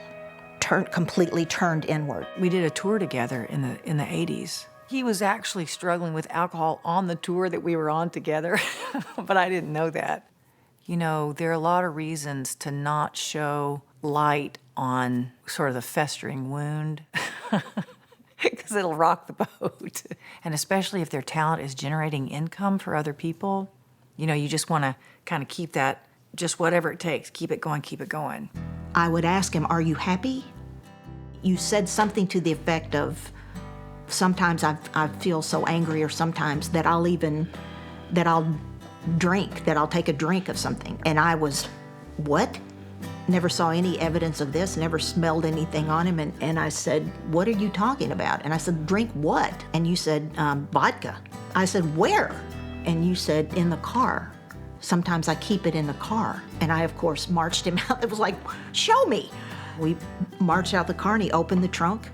completely turned inward. We did a tour together in the 80s. He was actually struggling with alcohol on the tour that we were on together, but I didn't know that. You know, there are a lot of reasons to not show light on sort of the festering wound, because it'll rock the boat. And especially if their talent is generating income for other people, you know, you just want to kind of keep that, just whatever it takes, keep it going, keep it going. I would ask him, are you happy? You said something to the effect of, sometimes I feel so angry, or sometimes that I'll drink, that I'll take a drink of something. And I was, what? Never saw any evidence of this, never smelled anything on him. And I said, what are you talking about? And I said, drink what? And you said, vodka. I said, where? And you said, in the car. Sometimes I keep it in the car. And I, of course, marched him out. It was like, show me. We marched out the car, and he opened the trunk,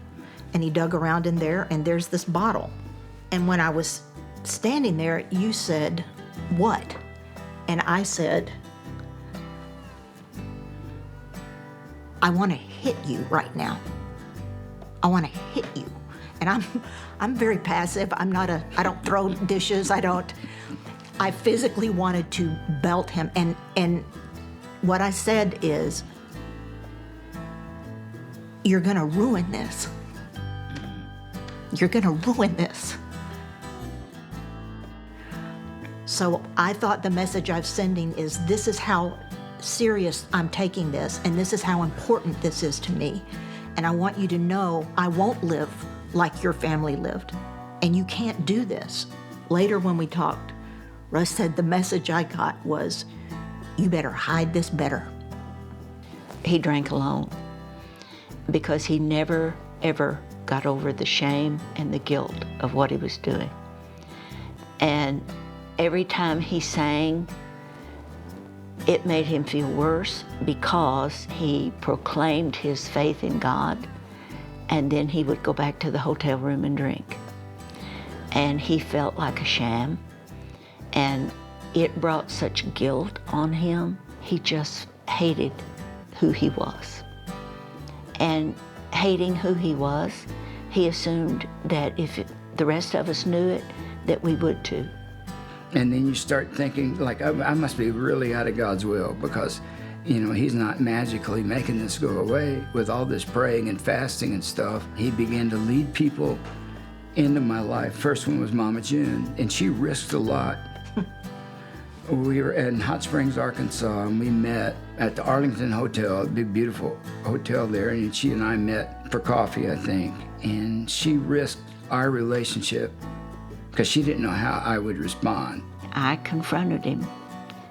and he dug around in there, and there's this bottle. And when I was standing there, you said, what? And I said, I want to hit you right now. I want to hit you. And I'm very passive. I don't throw dishes. I physically wanted to belt him. And what I said is, you're gonna ruin this. You're gonna ruin this. So I thought the message I'm sending is, this is how serious I'm taking this, and this is how important this is to me. And I want you to know I won't live like your family lived, and you can't do this. Later when we talked, Russ said the message I got was, you better hide this better. He drank alone because he never, ever got over the shame and the guilt of what he was doing. And every time he sang, it made him feel worse because he proclaimed his faith in God, and then he would go back to the hotel room and drink. And he felt like a sham, and it brought such guilt on him. He just hated who he was. And hating who he was, he assumed that if the rest of us knew it, that we would too. And then you start thinking, like, I must be really out of God's will, because, you know, he's not magically making this go away. With all this praying and fasting and stuff, he began to lead people into my life. First one was Mama June, and she risked a lot We were in Hot Springs, Arkansas, and we met at the Arlington Hotel, a big, beautiful hotel there, and she and I met for coffee, I think. And she risked our relationship because she didn't know how I would respond. I confronted him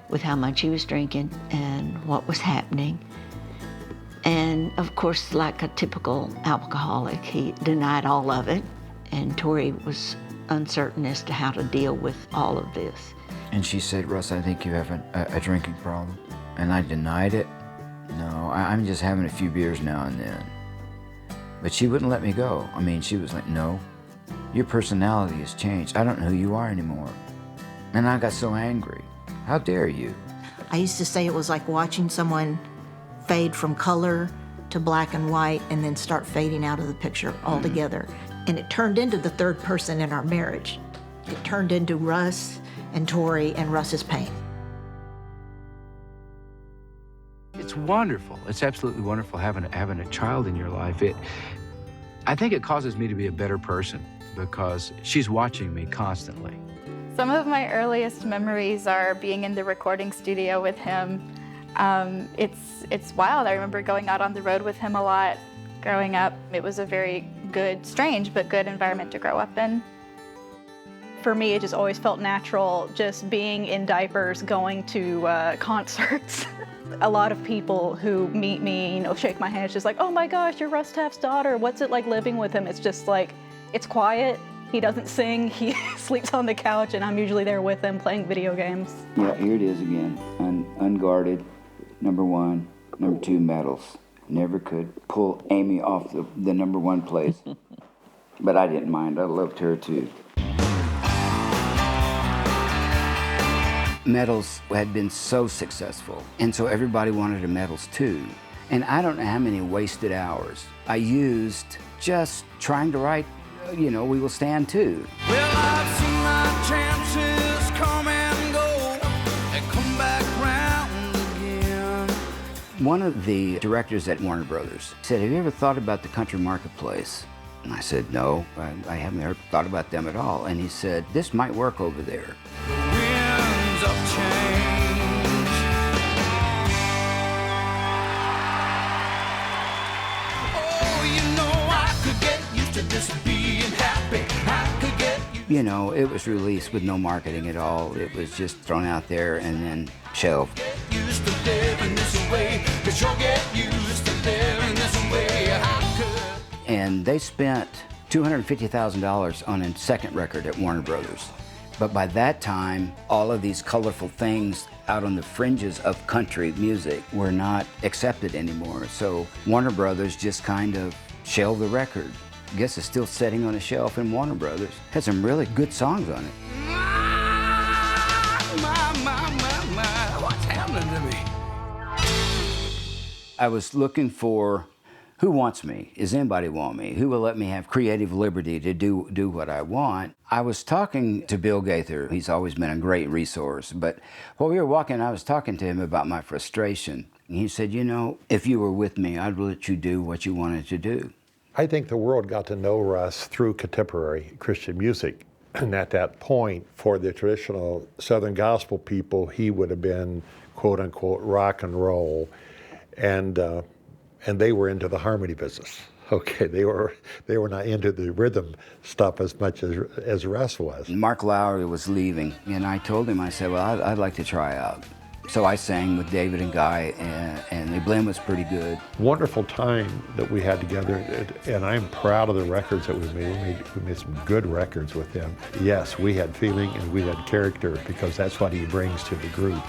with how much he was drinking and what was happening. And of course, like a typical alcoholic, he denied all of it. And Tori was uncertain as to how to deal with all of this. And she said, Russ, I think you have a drinking problem. And I denied it. No, I'm just having a few beers now and then. But she wouldn't let me go. I mean, she was like, no, your personality has changed. I don't know who you are anymore. And I got so angry. How dare you? I used to say it was like watching someone fade from color to black and white and then start fading out of the picture altogether. And it turned into the third person in our marriage. It turned into Russ and Tori and Russ's pain. It's wonderful. It's absolutely wonderful having a child in your life. I think it causes me to be a better person because she's watching me constantly. Some of my earliest memories are being in the recording studio with him. It's wild. I remember going out on the road with him a lot growing up. It was a very good, strange, but good environment to grow up in. For me, it just always felt natural just being in diapers, going to concerts. A lot of people who meet me, shake my hand, it's just like, oh my gosh, you're Russ Taff's daughter. What's it like living with him? It's just like, it's quiet. He doesn't sing. He sleeps on the couch, and I'm usually there with him playing video games. Yeah, here it is again. Unguarded, number 1, number 2 medals. Never could pull Amy off the number 1 place. But I didn't mind. I loved her too. Medals had been so successful, and so everybody wanted a medals too. And I don't know how many wasted hours I used just trying to write, We Will Stand Too. Well, I've seen my chances come and go and come back round again. One of the directors at Warner Brothers said, have you ever thought about the country marketplace? And I said, no, I haven't ever thought about them at all. And he said, this might work over there. Of change. Oh, I could get used to just being happy. I could get it was released with no marketing at all. It was just thrown out there and then shelved. used to living this way, but you'll get used to living this way. I could. And they spent $250,000 on a second record at Warner Brothers. But by that time, all of these colorful things out on the fringes of country music were not accepted anymore. So Warner Brothers just kind of shelved the record. I guess it's still sitting on a shelf in Warner Brothers. Had some really good songs on it. What's happening to me? I was looking for who wants me? Does anybody want me? Who will let me have creative liberty to do what I want? I was talking to Bill Gaither. He's always been a great resource. But while we were walking, I was talking to him about my frustration. And he said, if you were with me, I'd let you do what you wanted to do. I think the world got to know Russ through contemporary Christian music. And at that point, for the traditional Southern gospel people, he would have been, quote unquote, rock and roll. And they were into the harmony business. Okay, they were not into the rhythm stuff as much as Russ was. Mark Lowry was leaving, and I told him, I said, well, I'd like to try out. So I sang with David and Guy, and the blend was pretty good. Wonderful time that we had together, and I'm proud of the records that we made. We made some good records with him. Yes, we had feeling and we had character because that's what he brings to the group.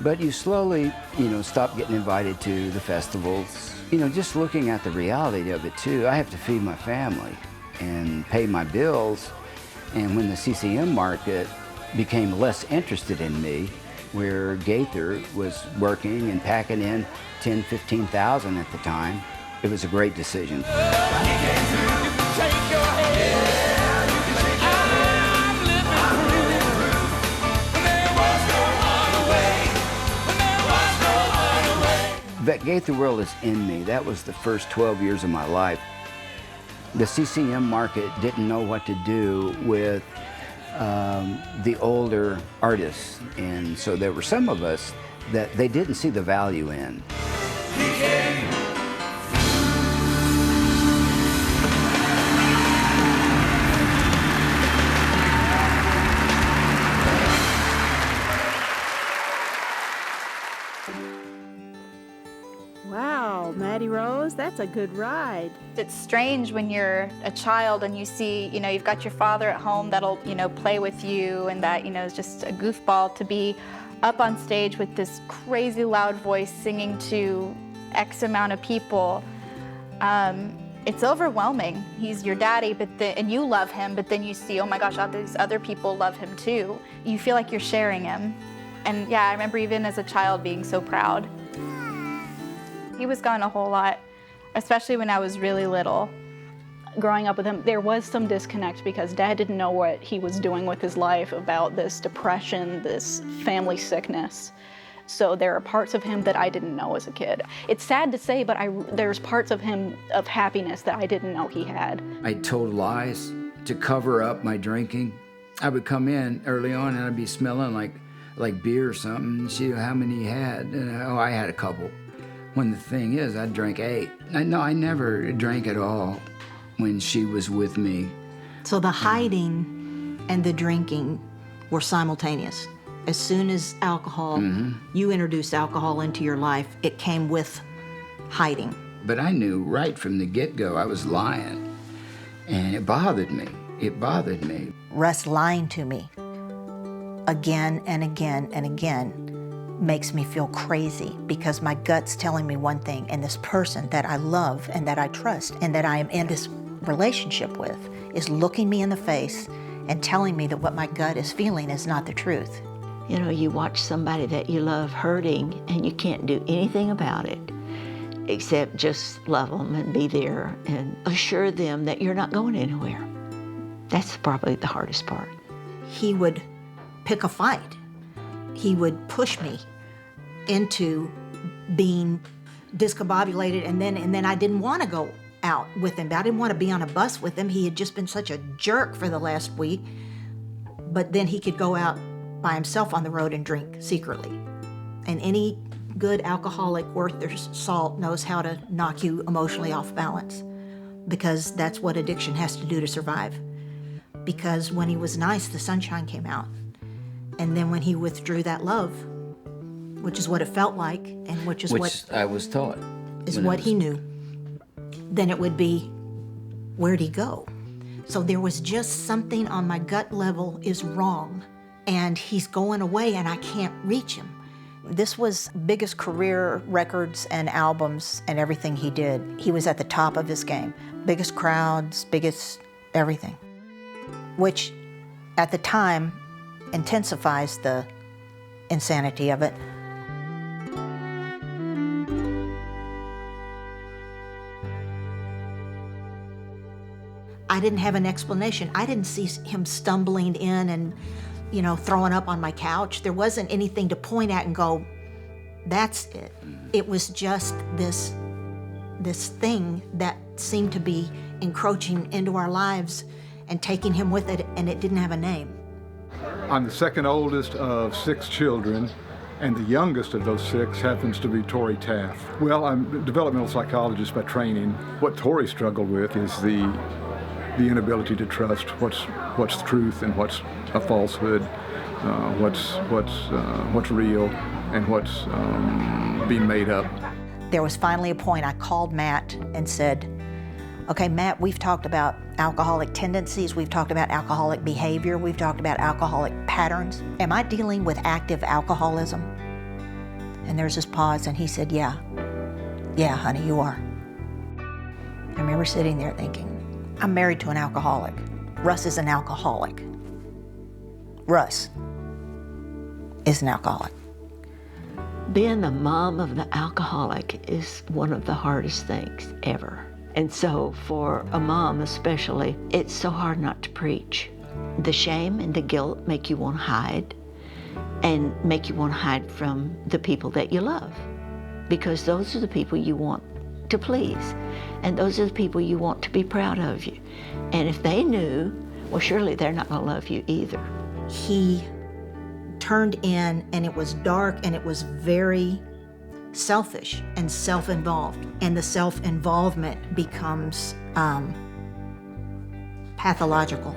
But you slowly, stop getting invited to the festivals. Just looking at the reality of it too, I have to feed my family and pay my bills. And when the CCM market became less interested in me, where Gaither was working and packing in 10, 15,000 at the time, it was a great decision. That Gaither world is in me. That was the first 12 years of my life. The CCM market didn't know what to do with the older artists, and so there were some of us that they didn't see the value in. Wow, Maddie Rose, that's a good ride. It's strange when you're a child and you see, you've got your father at home that'll, play with you and that, is just a goofball, to be up on stage with this crazy loud voice singing to X amount of people. It's overwhelming. He's your daddy, and you love him, but then you see, oh my gosh, all these other people love him too. You feel like you're sharing him. And yeah, I remember even as a child being so proud. He was gone a whole lot, especially when I was really little. Growing up with him, there was some disconnect because Dad didn't know what he was doing with his life about this depression, this family sickness. So there are parts of him that I didn't know as a kid. It's sad to say, but there's parts of him of happiness that I didn't know he had. I told lies to cover up my drinking. I would come in early on and I'd be smelling like beer or something. She, how many he had? Oh, I had a couple. When the thing is, I drank 8. I never drank at all when she was with me. So the hiding and the drinking were simultaneous. As soon as alcohol, you introduced alcohol into your life, it came with hiding. But I knew right from the get-go I was lying, and it bothered me. It bothered me. Russ lying to me again and again and again makes me feel crazy because my gut's telling me one thing, and this person that I love and that I trust and that I am in this relationship with is looking me in the face and telling me that what my gut is feeling is not the truth. You watch somebody that you love hurting and you can't do anything about it except just love them and be there and assure them that you're not going anywhere. That's probably the hardest part. He would pick a fight. He would push me into being discombobulated, and then I didn't want to go out with him. I didn't want to be on a bus with him. He had just been such a jerk for the last week. But then he could go out by himself on the road and drink secretly. And any good alcoholic worth their salt knows how to knock you emotionally off balance, because that's what addiction has to do to survive. Because when he was nice, the sunshine came out. And then when he withdrew that love, which is what it felt like, and which what I was taught, is what he knew, then it would be, where'd he go? So there was just something on my gut level is wrong, and he's going away and I can't reach him. This was biggest career records and albums and everything he did. He was at the top of his game. Biggest crowds, biggest everything, which at the time intensifies the insanity of it. I didn't have an explanation. I didn't see him stumbling in and, throwing up on my couch. There wasn't anything to point at and go, that's it. It was just this thing that seemed to be encroaching into our lives and taking him with it, and it didn't have a name. I'm the second oldest of 6 children, and the youngest of those 6 happens to be Tori Taff. Well, I'm a developmental psychologist by training. What Tori struggled with is the inability to trust what's truth and what's a falsehood, what's real and what's being made up. There was finally a point I called Matt and said, okay, Matt, we've talked about alcoholic tendencies, we've talked about alcoholic behavior, we've talked about alcoholic patterns. Am I dealing with active alcoholism? And there's this pause, and he said, yeah, honey, you are. I remember sitting there thinking, I'm married to an alcoholic. Russ is an alcoholic. Russ is an alcoholic. Being the mom of the alcoholic is one of the hardest things ever. And so for a mom especially, it's so hard not to preach. The shame and the guilt make you want to hide, and make you want to hide from the people that you love. because those are the people you want to please. And those are the people you want to be proud of you. And if they knew, well, surely they're not gonna love you either. He turned in, and it was dark, and it was very selfish and self-involved. And the self-involvement becomes pathological.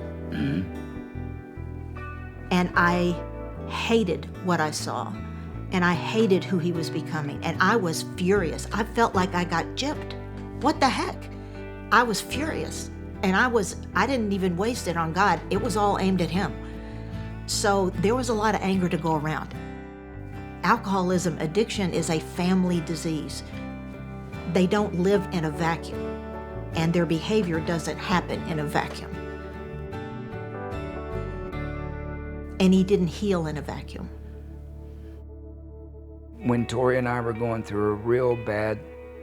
And I hated what I saw, and I hated who he was becoming, and I was furious. I felt like I got gypped. What the heck? I was furious, and I didn't even waste it on God. It was all aimed at him. So there was a lot of anger to go around. Alcoholism, addiction is a family disease. They don't live in a vacuum, and their behavior doesn't happen in a vacuum. And he didn't heal in a vacuum. When Tori and I were going through a real bad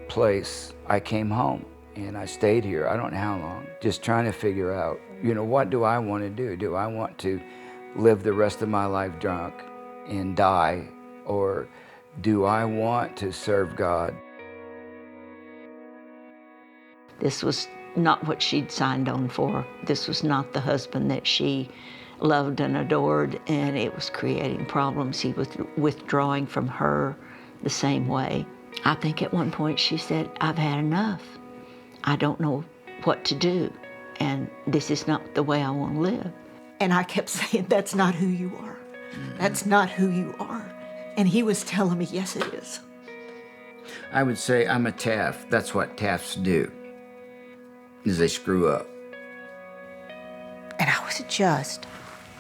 place, I came home and I stayed here, I don't know how long, just trying to figure out, what do I want to do? Do I want to live the rest of my life drunk and die, or do I want to serve God? This was not what she'd signed on for. This was not the husband that she loved and adored, and it was creating problems. He was withdrawing from her the same way. I think at one point she said, I've had enough. I don't know what to do, and this is not the way I want to live. And I kept saying, that's not who you are. That's not who you are. And he was telling me, yes, it is. I would say I'm a Taff. That's what Taffs do, is they screw up. And I was just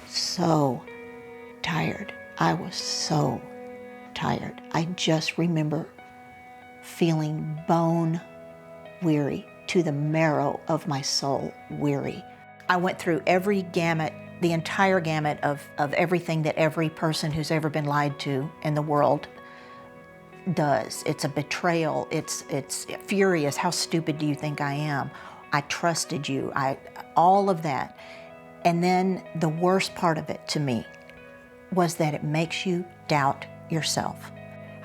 so tired. I was so tired. I just remember feeling bone weary, to the marrow of my soul weary. I went through every gamut, the entire gamut of everything that every person who's ever been lied to in the world does. It's a betrayal. It's furious. How stupid do you think I am? I trusted you. All of that. And then the worst part of it to me was that it makes you doubt yourself.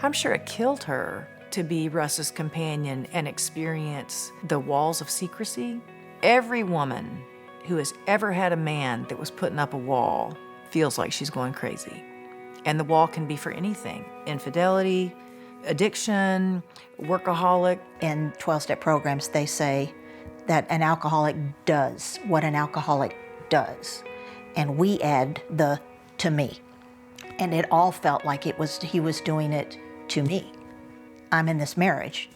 I'm sure it killed her to be Russ's companion and experience the walls of secrecy. Every woman who has ever had a man that was putting up a wall feels like she's going crazy. And the wall can be for anything: infidelity, addiction, workaholic. In 12-step programs, they say that an alcoholic does what an alcoholic does. And we add the to me. And it all felt like he was doing it to me. I'm in this marriage.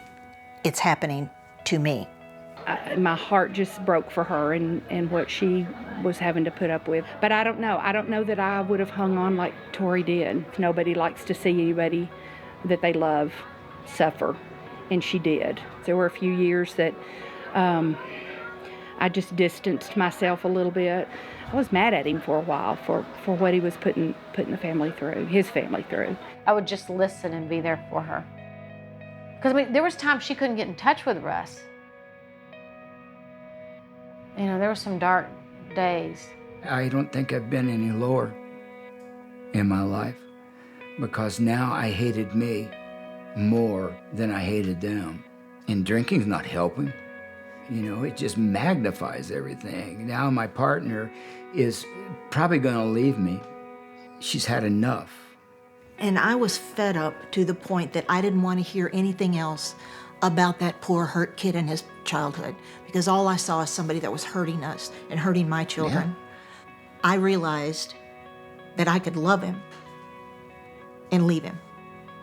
It's happening to me. My heart just broke for her and what she was having to put up with. But I don't know. I don't know that I would have hung on like Tori did. Nobody likes to see anybody that they love suffer, and she did. There were a few years that I just distanced myself a little bit. I was mad at him for a while for what he was putting the family through, his family through. I would just listen and be there for her. Because there was times she couldn't get in touch with Russ. There were some dark days. I don't think I've been any lower in my life, because now I hated me more than I hated them. And drinking's not helping. It just magnifies everything. Now my partner is probably gonna leave me. She's had enough. And I was fed up to the point that I didn't want to hear anything else about that poor hurt kid in his childhood, because all I saw is somebody that was hurting us and hurting my children. Yeah. I realized that I could love him and leave him,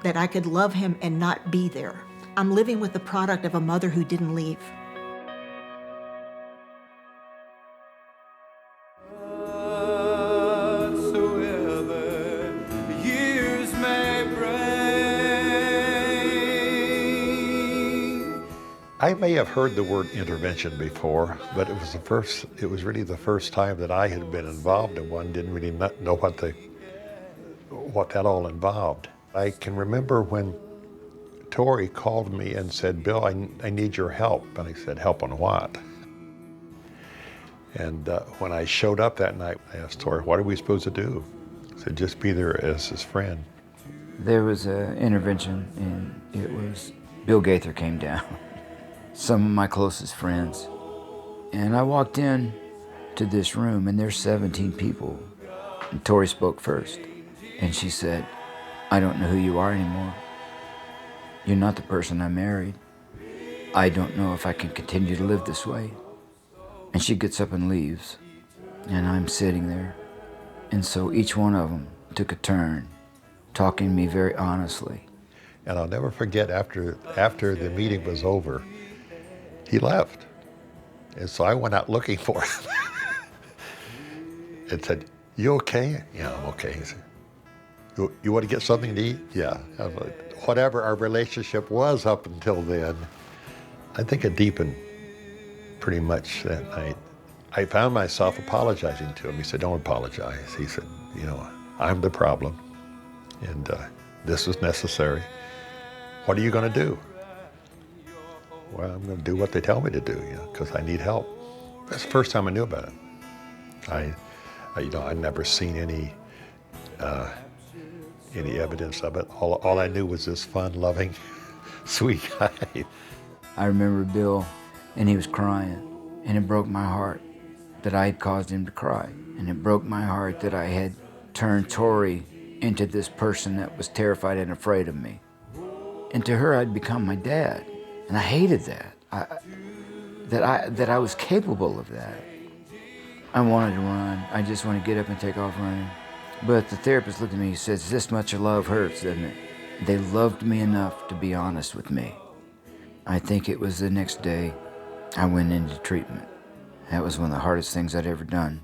that I could love him and not be there. I'm living with the product of a mother who didn't leave. I may have heard the word intervention before, but it was really the first time that I had been involved in one. Didn't really know what that all involved. I can remember when Tori called me and said, "Bill, I need your help." And I said, "Help on what?" And when I showed up that night, I asked Tori, "What are we supposed to do?" I said, "Just be there as his friend." There was an intervention, and it was Bill Gaither came down, some of my closest friends. And I walked in to this room, and there's 17 people. And Tori spoke first, and she said, "I don't know who you are anymore. You're not the person I married. I don't know if I can continue to live this way." And she gets up and leaves, and I'm sitting there. And so each one of them took a turn, talking to me very honestly. And I'll never forget, after the meeting was over, he left. And so I went out looking for him and said, "You okay?" "Yeah, I'm okay." He said, You want to get something to eat?" "Yeah." Whatever our relationship was up until then, I think it deepened pretty much that night. I found myself apologizing to him. He said, "Don't apologize." He said, "I'm the problem, and this is necessary. What are you going to do?" "Well, I'm going to do what they tell me to do, because I need help." That's the first time I knew about it. I'd never seen any evidence of it. All I knew was this fun, loving, sweet guy. I remember Bill, and he was crying, and it broke my heart that I had caused him to cry. And it broke my heart that I had turned Tori into this person that was terrified and afraid of me. And to her, I'd become my dad. And I hated that. That I was capable of that. I wanted to run. I just wanted to get up and take off running. But the therapist looked at me and says, "This much of love hurts, doesn't it?" They loved me enough to be honest with me. I think it was the next day I went into treatment. That was one of the hardest things I'd ever done.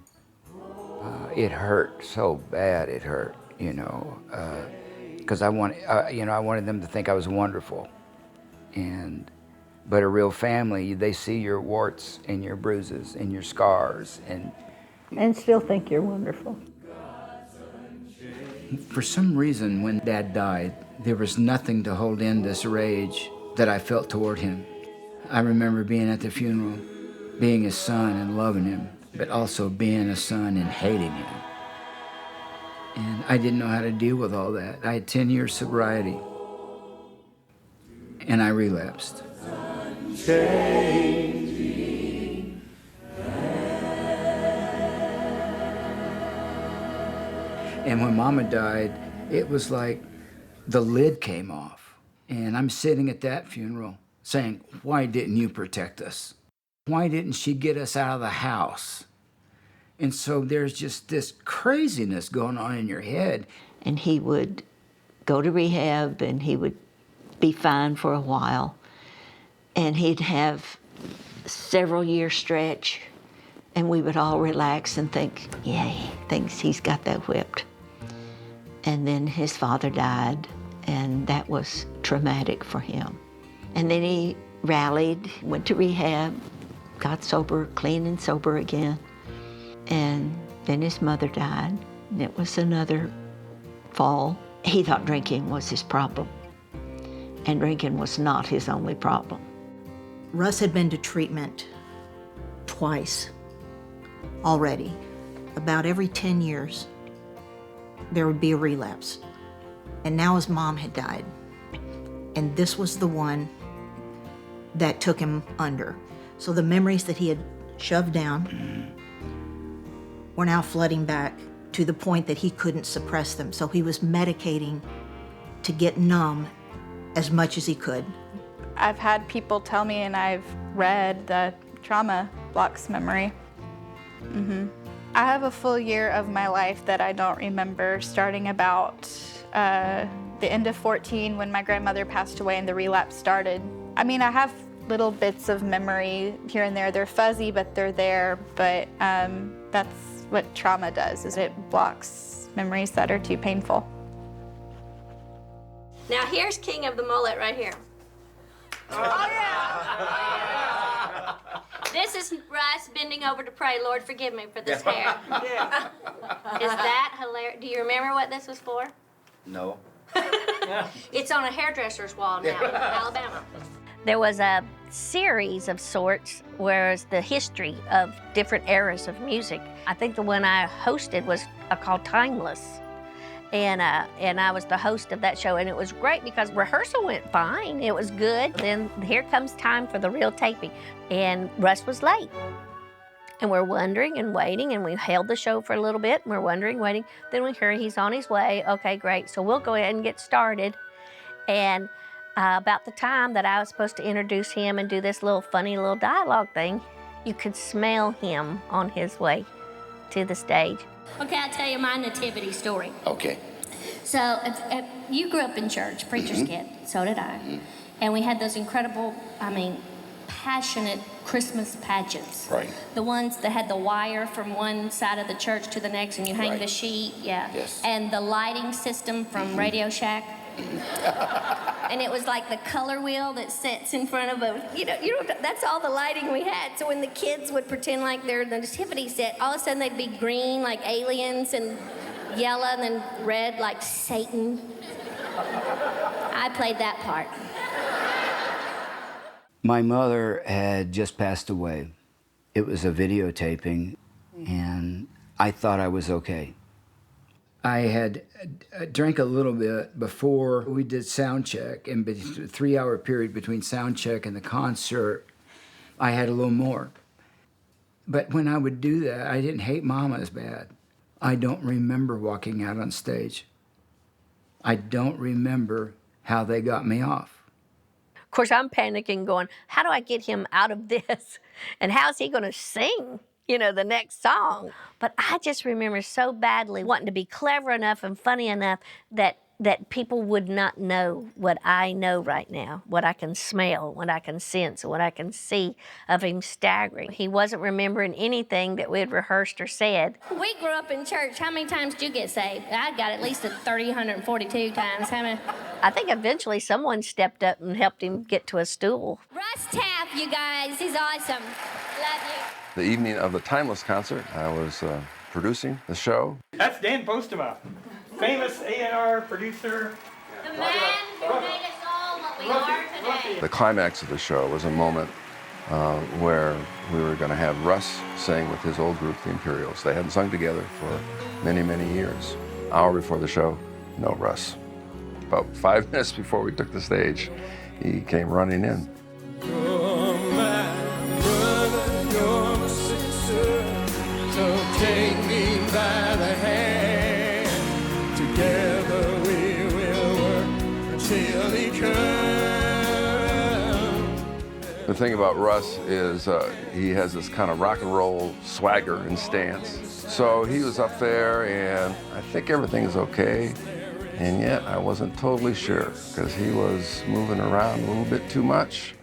It hurt so bad, it hurt, because I wanted them to think I was wonderful. But a real family, they see your warts and your bruises and your scars And still think you're wonderful. For some reason, when Dad died, there was nothing to hold in this rage that I felt toward him. I remember being at the funeral, being his son and loving him, but also being a son and hating him. And I didn't know how to deal with all that. I had 10 years sobriety, and I relapsed. And when Mama died, it was like the lid came off. And I'm sitting at that funeral saying, "Why didn't you protect us? Why didn't she get us out of the house?" And so there's just this craziness going on in your head. And he would go to rehab, and he would be fine for a while. And he'd have several year stretch, and we would all relax and think, "Yeah, he thinks he's got that whipped." And then his father died, and that was traumatic for him. And then he rallied, went to rehab, got sober, clean and sober again. And then his mother died, and it was another fall. He thought drinking was his problem, and drinking was not his only problem. Russ had been to treatment twice already. About every 10 years, there would be a relapse. And now his mom had died. And this was the one that took him under. So the memories that he had shoved down were now flooding back to the point that he couldn't suppress them. So he was medicating to get numb as much as he could. I've had people tell me, and I've read, that trauma blocks memory. I have a full year of my life that I don't remember, starting about the end of 14 when my grandmother passed away and the relapse started. I mean, I have little bits of memory here and there. They're fuzzy, but they're there. But that's what trauma does, is it blocks memories that are too painful. Now here's King of the Mullet right here. Oh, yeah. This is Russ bending over to pray, "Lord, forgive me for this hair." Yeah. Is that hilarious? Do you remember what this was for? No. It's on a hairdresser's wall now in Alabama. There was a series of sorts, whereas the history of different eras of music. I think the one I hosted was called Timeless. And I was the host of that show, and it was great because rehearsal went fine. It was good. Then here comes time for the real taping, and Russ was late. And we're wondering and waiting, and we held the show for a little bit, and we're wondering, waiting. Then we hear he's on his way. Okay, great. So we'll go ahead and get started. And about the time that I was supposed to introduce him and do this little funny little dialogue thing, you could smell him on his way to the stage. Okay, I'll tell you my nativity story. Okay. So if you grew up in church, preacher's kid, so did I. And we had those incredible, passionate Christmas pageants. Right. The ones that had the wire from one side of the church to the next, and you hang the sheet, Yes. And the lighting system from Radio Shack. And it was like the color wheel that sits in front of that's all the lighting we had. So when the kids would pretend like they're in the nativity set, all of a sudden they'd be green like aliens and yellow and then red like Satan. I played that part. My mother had just passed away. It was a videotaping, and I thought I was okay. I had drank a little bit before we did sound check, and the 3-hour period between sound check and the concert, I had a little more. But when I would do that, I didn't hate Mama as bad. I don't remember walking out on stage. I don't remember how they got me off. Of course, I'm panicking, going, how do I get him out of this? And how's he going to sing, the next song? But I just remember so badly wanting to be clever enough and funny enough that people would not know what I know right now, what I can smell, what I can sense, what I can see of him staggering. He wasn't remembering anything that we had rehearsed or said. We grew up in church. How many times did you get saved? I got at least 142 times. How many? I think eventually someone stepped up and helped him get to a stool. Russ Taff, you guys. He's awesome. Love you. The evening of the Timeless concert, I was producing the show. That's Dan Postema, famous A&R producer. The man who made us all what we are today. The climax of the show was a moment where we were going to have Russ sing with his old group, the Imperials. They hadn't sung together for many, many years. An hour before the show, no Russ. About 5 minutes before we took the stage, he came running in. You're my brother, you're my sister, so take me by the hand. Together we will work until he comes. The thing about Russ is he has this kind of rock and roll swagger and stance. So he was up there, and I think everything is okay. And yet I wasn't totally sure, because he was moving around a little bit too much.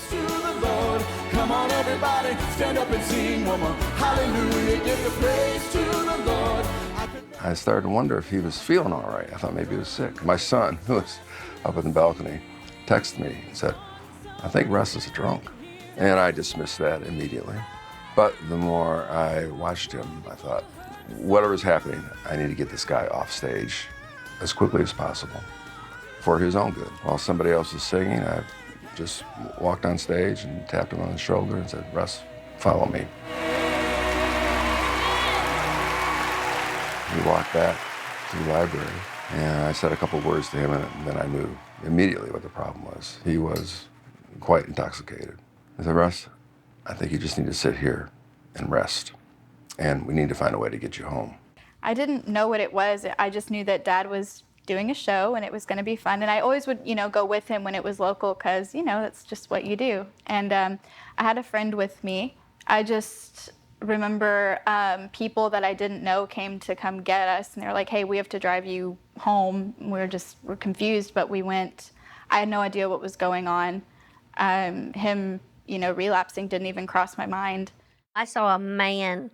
To the Lord, come on everybody, stand up and sing one more. Hallelujah, give the praise to the Lord. I started to wonder if he was feeling all right. I thought maybe he was sick. My son, who was up in the balcony, texted me and said, I think Russ is drunk. And I dismissed that immediately. But the more I watched him, I thought, whatever's happening, I need to get this guy off stage as quickly as possible for his own good. While somebody else was singing, I just walked on stage and tapped him on the shoulder and said, Russ, follow me. He walked back to the library, and I said a couple words to him, and then I knew immediately what the problem was. He was quite intoxicated. I said, Russ, I think you just need to sit here and rest, and we need to find a way to get you home. I didn't know what it was. I just knew that Dad was doing a show and it was going to be fun. And I always would, go with him when it was local because, that's just what you do. And I had a friend with me. I just remember people that I didn't know came to come get us. And they were like, hey, we have to drive you home. We're confused, but we went. I had no idea what was going on. Him, relapsing didn't even cross my mind. I saw a man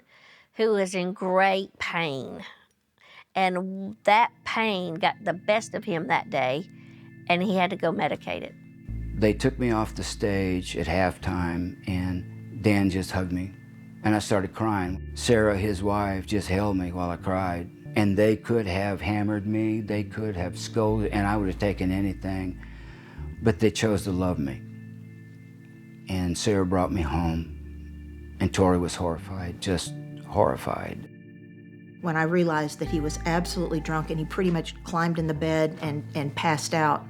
who was in great pain. And that pain got the best of him that day, and he had to go medicate it. They took me off the stage at halftime, and Dan just hugged me, and I started crying. Sarah, his wife, just held me while I cried. And they could have hammered me, they could have scolded, and I would have taken anything, but they chose to love me. And Sarah brought me home, and Tori was horrified, just horrified. When I realized that he was absolutely drunk and he pretty much climbed in the bed and passed out,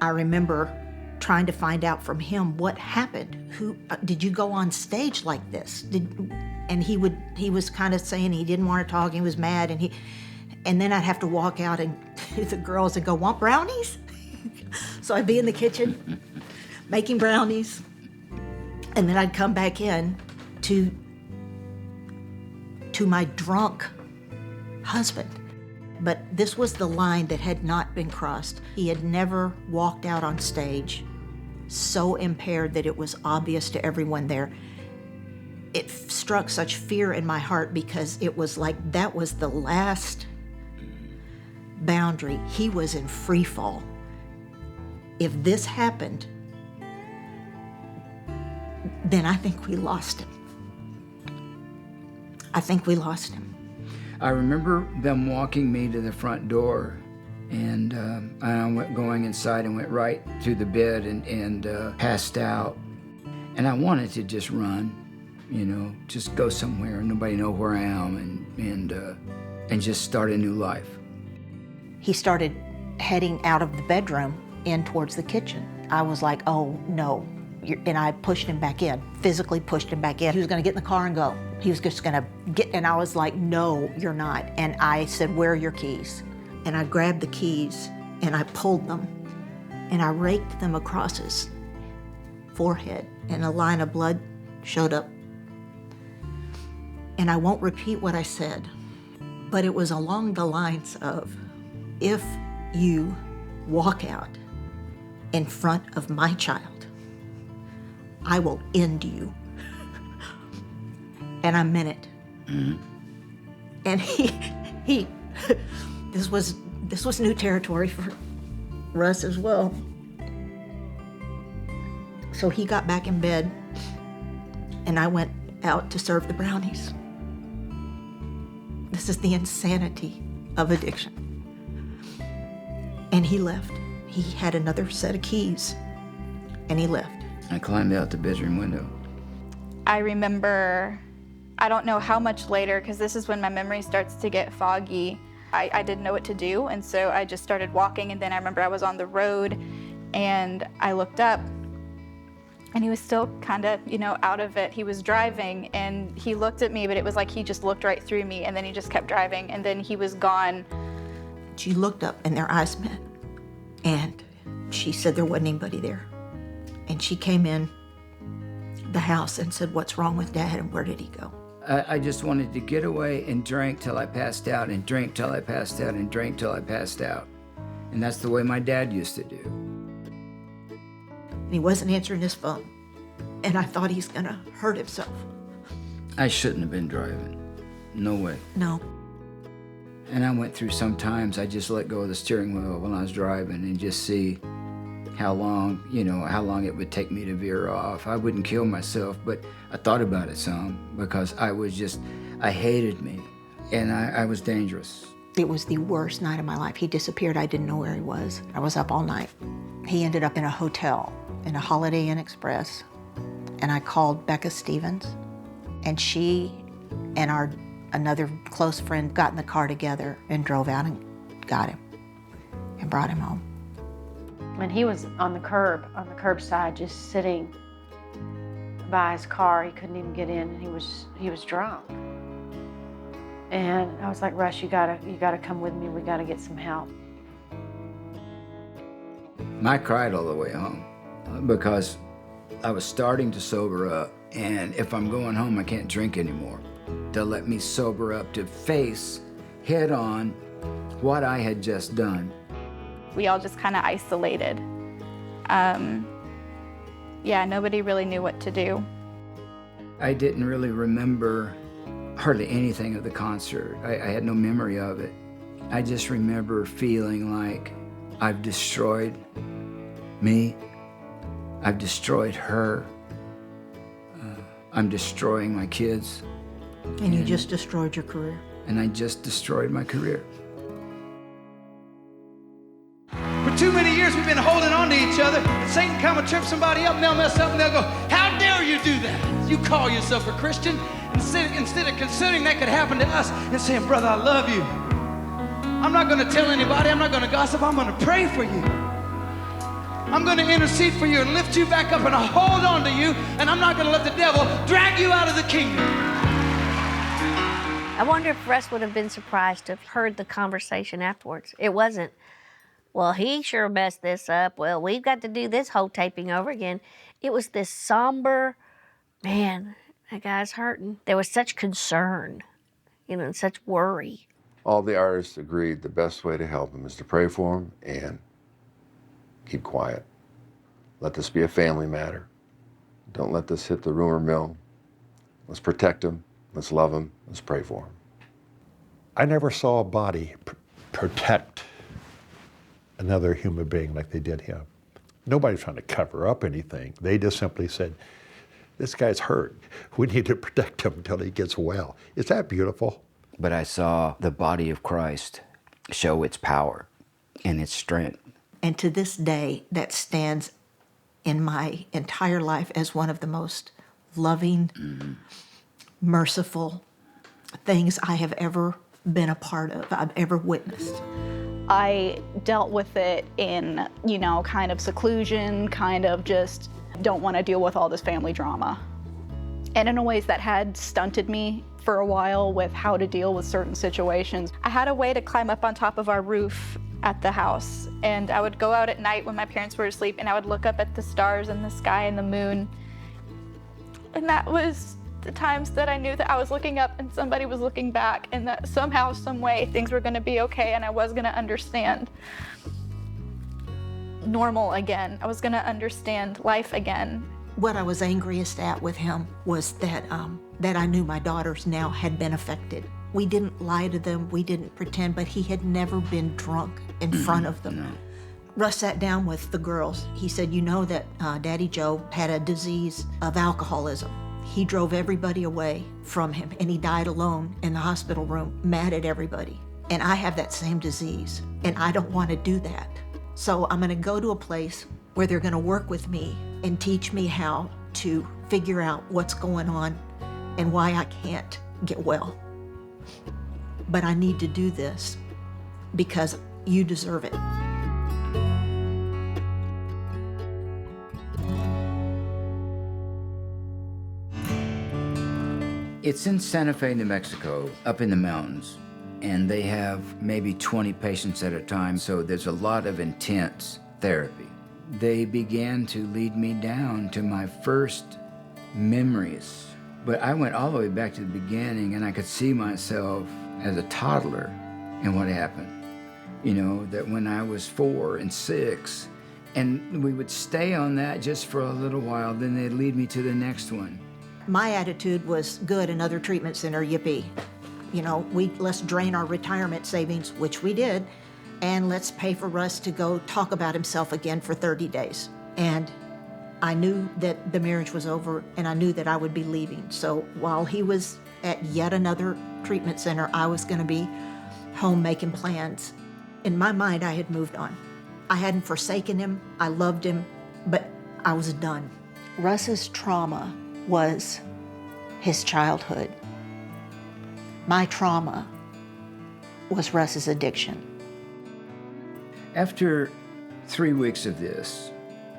I remember trying to find out from him what happened. Who did you go on stage like this? And he was kind of saying he didn't want to talk. He was mad, and then I'd have to walk out and to the girls and go, "Want brownies?" So I'd be in the kitchen making brownies, and then I'd come back in to my drunk husband. But this was the line that had not been crossed. He had never walked out on stage so impaired that it was obvious to everyone there. It struck such fear in my heart because it was like that was the last boundary. He was in free fall. If this happened, then I think we lost him. I think we lost him. I remember them walking me to the front door, and I went going inside and went right to the bed and passed out. And I wanted to just run, just go somewhere and nobody know where I am and just start a new life. He started heading out of the bedroom in towards the kitchen. I was like, oh no. And I pushed him back in, physically pushed him back in. He was gonna get in the car and go. He was just gonna get, and I was like, no, you're not. And I said, where are your keys? And I grabbed the keys and I pulled them and I raked them across his forehead and a line of blood showed up. And I won't repeat what I said, but it was along the lines of, if you walk out in front of my child, I will end you. And I meant it. Mm-hmm. And he this was new territory for Russ as well. So he got back in bed and I went out to serve the brownies. This is the insanity of addiction. And he left. He had another set of keys and he left. I climbed out the bedroom window. I remember, I don't know how much later, because this is when my memory starts to get foggy. I didn't know what to do, and so I just started walking, and then I remember I was on the road, and I looked up, and he was still kind of, out of it. He was driving, and he looked at me, but it was like he just looked right through me, and then he just kept driving, and then he was gone. She looked up, and their eyes met, and she said there wasn't anybody there. And she came in the house and said, what's wrong with Dad and where did he go? I just wanted to get away and drink till I passed out and drink till I passed out and drink till I passed out. And that's the way my dad used to do. And he wasn't answering his phone. And I thought he's gonna hurt himself. I shouldn't have been driving. No way. No. And I went through sometimes I just let go of the steering wheel when I was driving and just see how long it would take me to veer off. I wouldn't kill myself, but I thought about it some because I hated me and I was dangerous. It was the worst night of my life. He disappeared. I didn't know where he was. I was up all night. He ended up in a hotel, in a Holiday Inn Express, and I called Becca Stevens, and she and another close friend got in the car together and drove out and got him and brought him home. When he was on the curbside, just sitting by his car, he couldn't even get in, and he was drunk. And I was like, Russ, you gotta come with me. We gotta get some help. I cried all the way home because I was starting to sober up, and if I'm going home, I can't drink anymore. To let me sober up, to face head on what I had just done. We all just kind of isolated. Nobody really knew what to do. I didn't really remember hardly anything of the concert. I had no memory of it. I just remember feeling like I've destroyed me. I've destroyed her. I'm destroying my kids. And you just destroyed your career. And I just destroyed my career. For too many years, we've been holding on to each other. Satan come and trip somebody up, and they'll mess up, and they'll go, how dare you do that? You call yourself a Christian, Instead of considering that could happen to us and saying, brother, I love you. I'm not going to tell anybody. I'm not going to gossip. I'm going to pray for you. I'm going to intercede for you and lift you back up and I'll hold on to you, and I'm not going to let the devil drag you out of the kingdom. I wonder if Russ would have been surprised to have heard the conversation afterwards. It wasn't, well, he sure messed this up. Well, we've got to do this whole taping over again. It was this somber, man, that guy's hurting. There was such concern, and such worry. All the artists agreed the best way to help him is to pray for him and keep quiet. Let this be a family matter. Don't let this hit the rumor mill. Let's protect him. Let's love him. Let's pray for him. I never saw a body protect another human being like they did him. Nobody's trying to cover up anything. They just simply said, this guy's hurt. We need to protect him until he gets well. Is that beautiful? But I saw the body of Christ show its power and its strength. And to this day, that stands in my entire life as one of the most loving, merciful things I have ever been a part of, I've ever witnessed. I dealt with it in, kind of seclusion, kind of just don't want to deal with all this family drama. And in a ways that had stunted me for a while with how to deal with certain situations. I had a way to climb up on top of our roof at the house, and I would go out at night when my parents were asleep, and I would look up at the stars and the sky and the moon. And that was the times that I knew that I was looking up and somebody was looking back, and that somehow, some way, things were going to be okay, and I was going to understand normal again. I was going to understand life again. What I was angriest at with him was that I knew my daughters now had been affected. We didn't lie to them, we didn't pretend, but he had never been drunk in front of them. No. Russ sat down with the girls. He said, you know that Daddy Joe had a disease of alcoholism. He drove everybody away from him, and he died alone in the hospital room, mad at everybody. And I have that same disease, and I don't want to do that. So I'm gonna go to a place where they're gonna work with me and teach me how to figure out what's going on and why I can't get well. But I need to do this because you deserve it. It's in Santa Fe, New Mexico, up in the mountains, and they have maybe 20 patients at a time, so there's a lot of intense therapy. They began to lead me down to my first memories, but I went all the way back to the beginning, and I could see myself as a toddler and what happened. That when I was 4 and 6, and we would stay on that just for a little while, then they'd lead me to the next one. My attitude was good, another treatment center, yippee. Let's drain our retirement savings, which we did, and let's pay for Russ to go talk about himself again for 30 days. And I knew that the marriage was over, and I knew that I would be leaving. So while he was at yet another treatment center, I was gonna be home making plans. In my mind, I had moved on. I hadn't forsaken him, I loved him, but I was done. Russ's trauma was his childhood. My trauma was Russ's addiction. After 3 weeks of this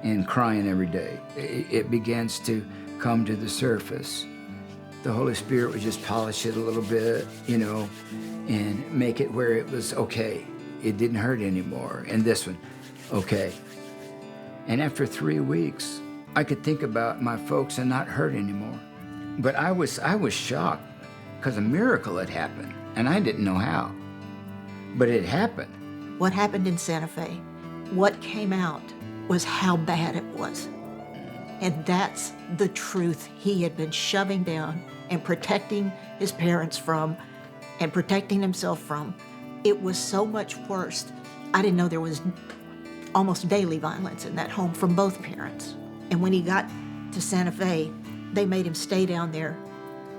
and crying every day, it begins to come to the surface. The Holy Spirit would just polish it a little bit, and make it where it was okay. It didn't hurt anymore. And this one, okay. And after 3 weeks, I could think about my folks and not hurt anymore. But I was shocked because a miracle had happened, and I didn't know how. But it happened. What happened in Santa Fe, what came out was how bad it was. And that's the truth he had been shoving down and protecting his parents from and protecting himself from. It was so much worse. I didn't know there was almost daily violence in that home from both parents. And when he got to Santa Fe, they made him stay down there,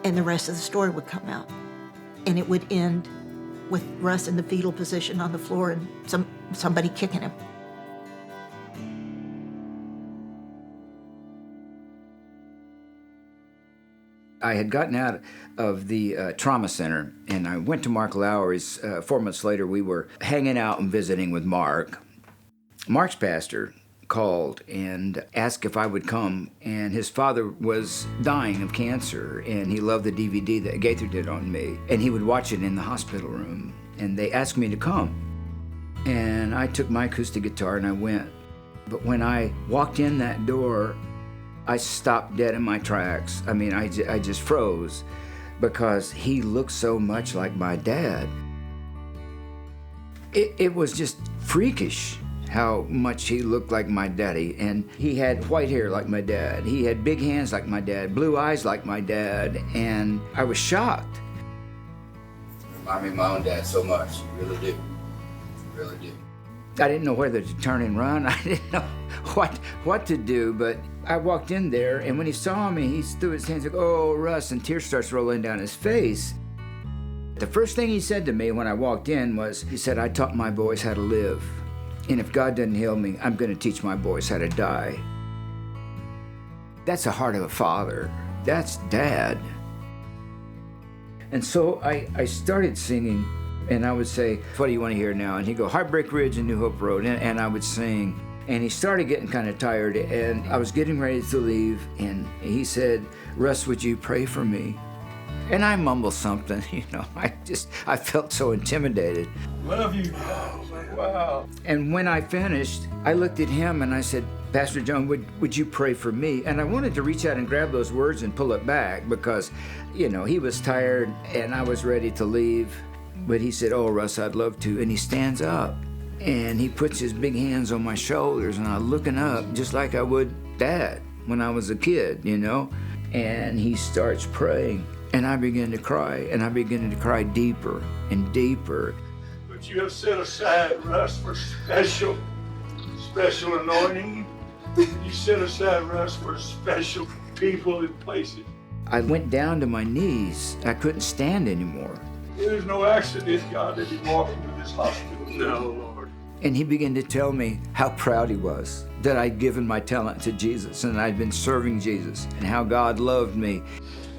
and the rest of the story would come out. And it would end with Russ in the fetal position on the floor and somebody kicking him. I had gotten out of the trauma center, and I went to Mark Lowry's. 4 months later, we were hanging out and visiting with Mark. Mark's pastor called and asked if I would come, and his father was dying of cancer, and he loved the DVD that Gaither did on me, and he would watch it in the hospital room, and they asked me to come. And I took my acoustic guitar and I went. But when I walked in that door, I stopped dead in my tracks. I mean, I just froze because he looked so much like my dad. It was just freakish how much he looked like my daddy. And he had white hair like my dad. He had big hands like my dad, blue eyes like my dad, and I was shocked. I mean, my own dad so much, really do. Really do. I didn't know whether to turn and run. I didn't know what to do, but I walked in there, and when he saw me, he threw his hands like, "Oh, Russ," and tears starts rolling down his face. The first thing he said to me when I walked in was, he said, "I taught my boys how to live, and if God doesn't heal me, I'm going to teach my boys how to die." That's the heart of a father. That's Dad. And so I started singing, and I would say, "What do you want to hear now?" And he'd go, "Heartbreak Ridge and New Hope Road," and I would sing. And he started getting kind of tired, and I was getting ready to leave, and he said, "Russ, would you pray for me?" And I mumbled something, you know, I felt so intimidated. Love you. Wow. And when I finished, I looked at him and I said, "Pastor John, would you pray for me?" And I wanted to reach out and grab those words and pull it back because, you know, he was tired and I was ready to leave. But he said, "Oh, Russ, I'd love to." And he stands up and he puts his big hands on my shoulders, and I'm looking up just like I would Dad when I was a kid, you know? And he starts praying, and I begin to cry, and I begin to cry deeper and deeper. But you have set aside, Russ, for special anointing. You set aside, Russ, for special people and places. I went down to my knees. I couldn't stand anymore. There's no accident, God, that you walk into this hospital. No, Lord. And he began to tell me how proud he was that I'd given my talent to Jesus and I'd been serving Jesus and how God loved me.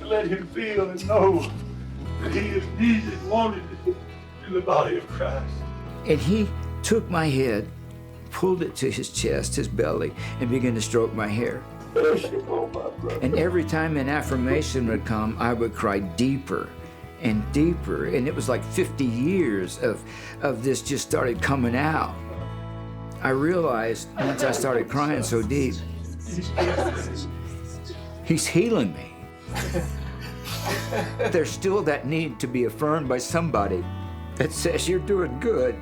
Let him feel and know that he is needed, wanted in the body of Christ. And he took my head, pulled it to his chest, his belly, and began to stroke my hair. And every time an affirmation would come, I would cry deeper and deeper, and it was like 50 years of this just started coming out. I realized once I started crying so deep, he's healing me. There's still that need to be affirmed by somebody that says, "You're doing good,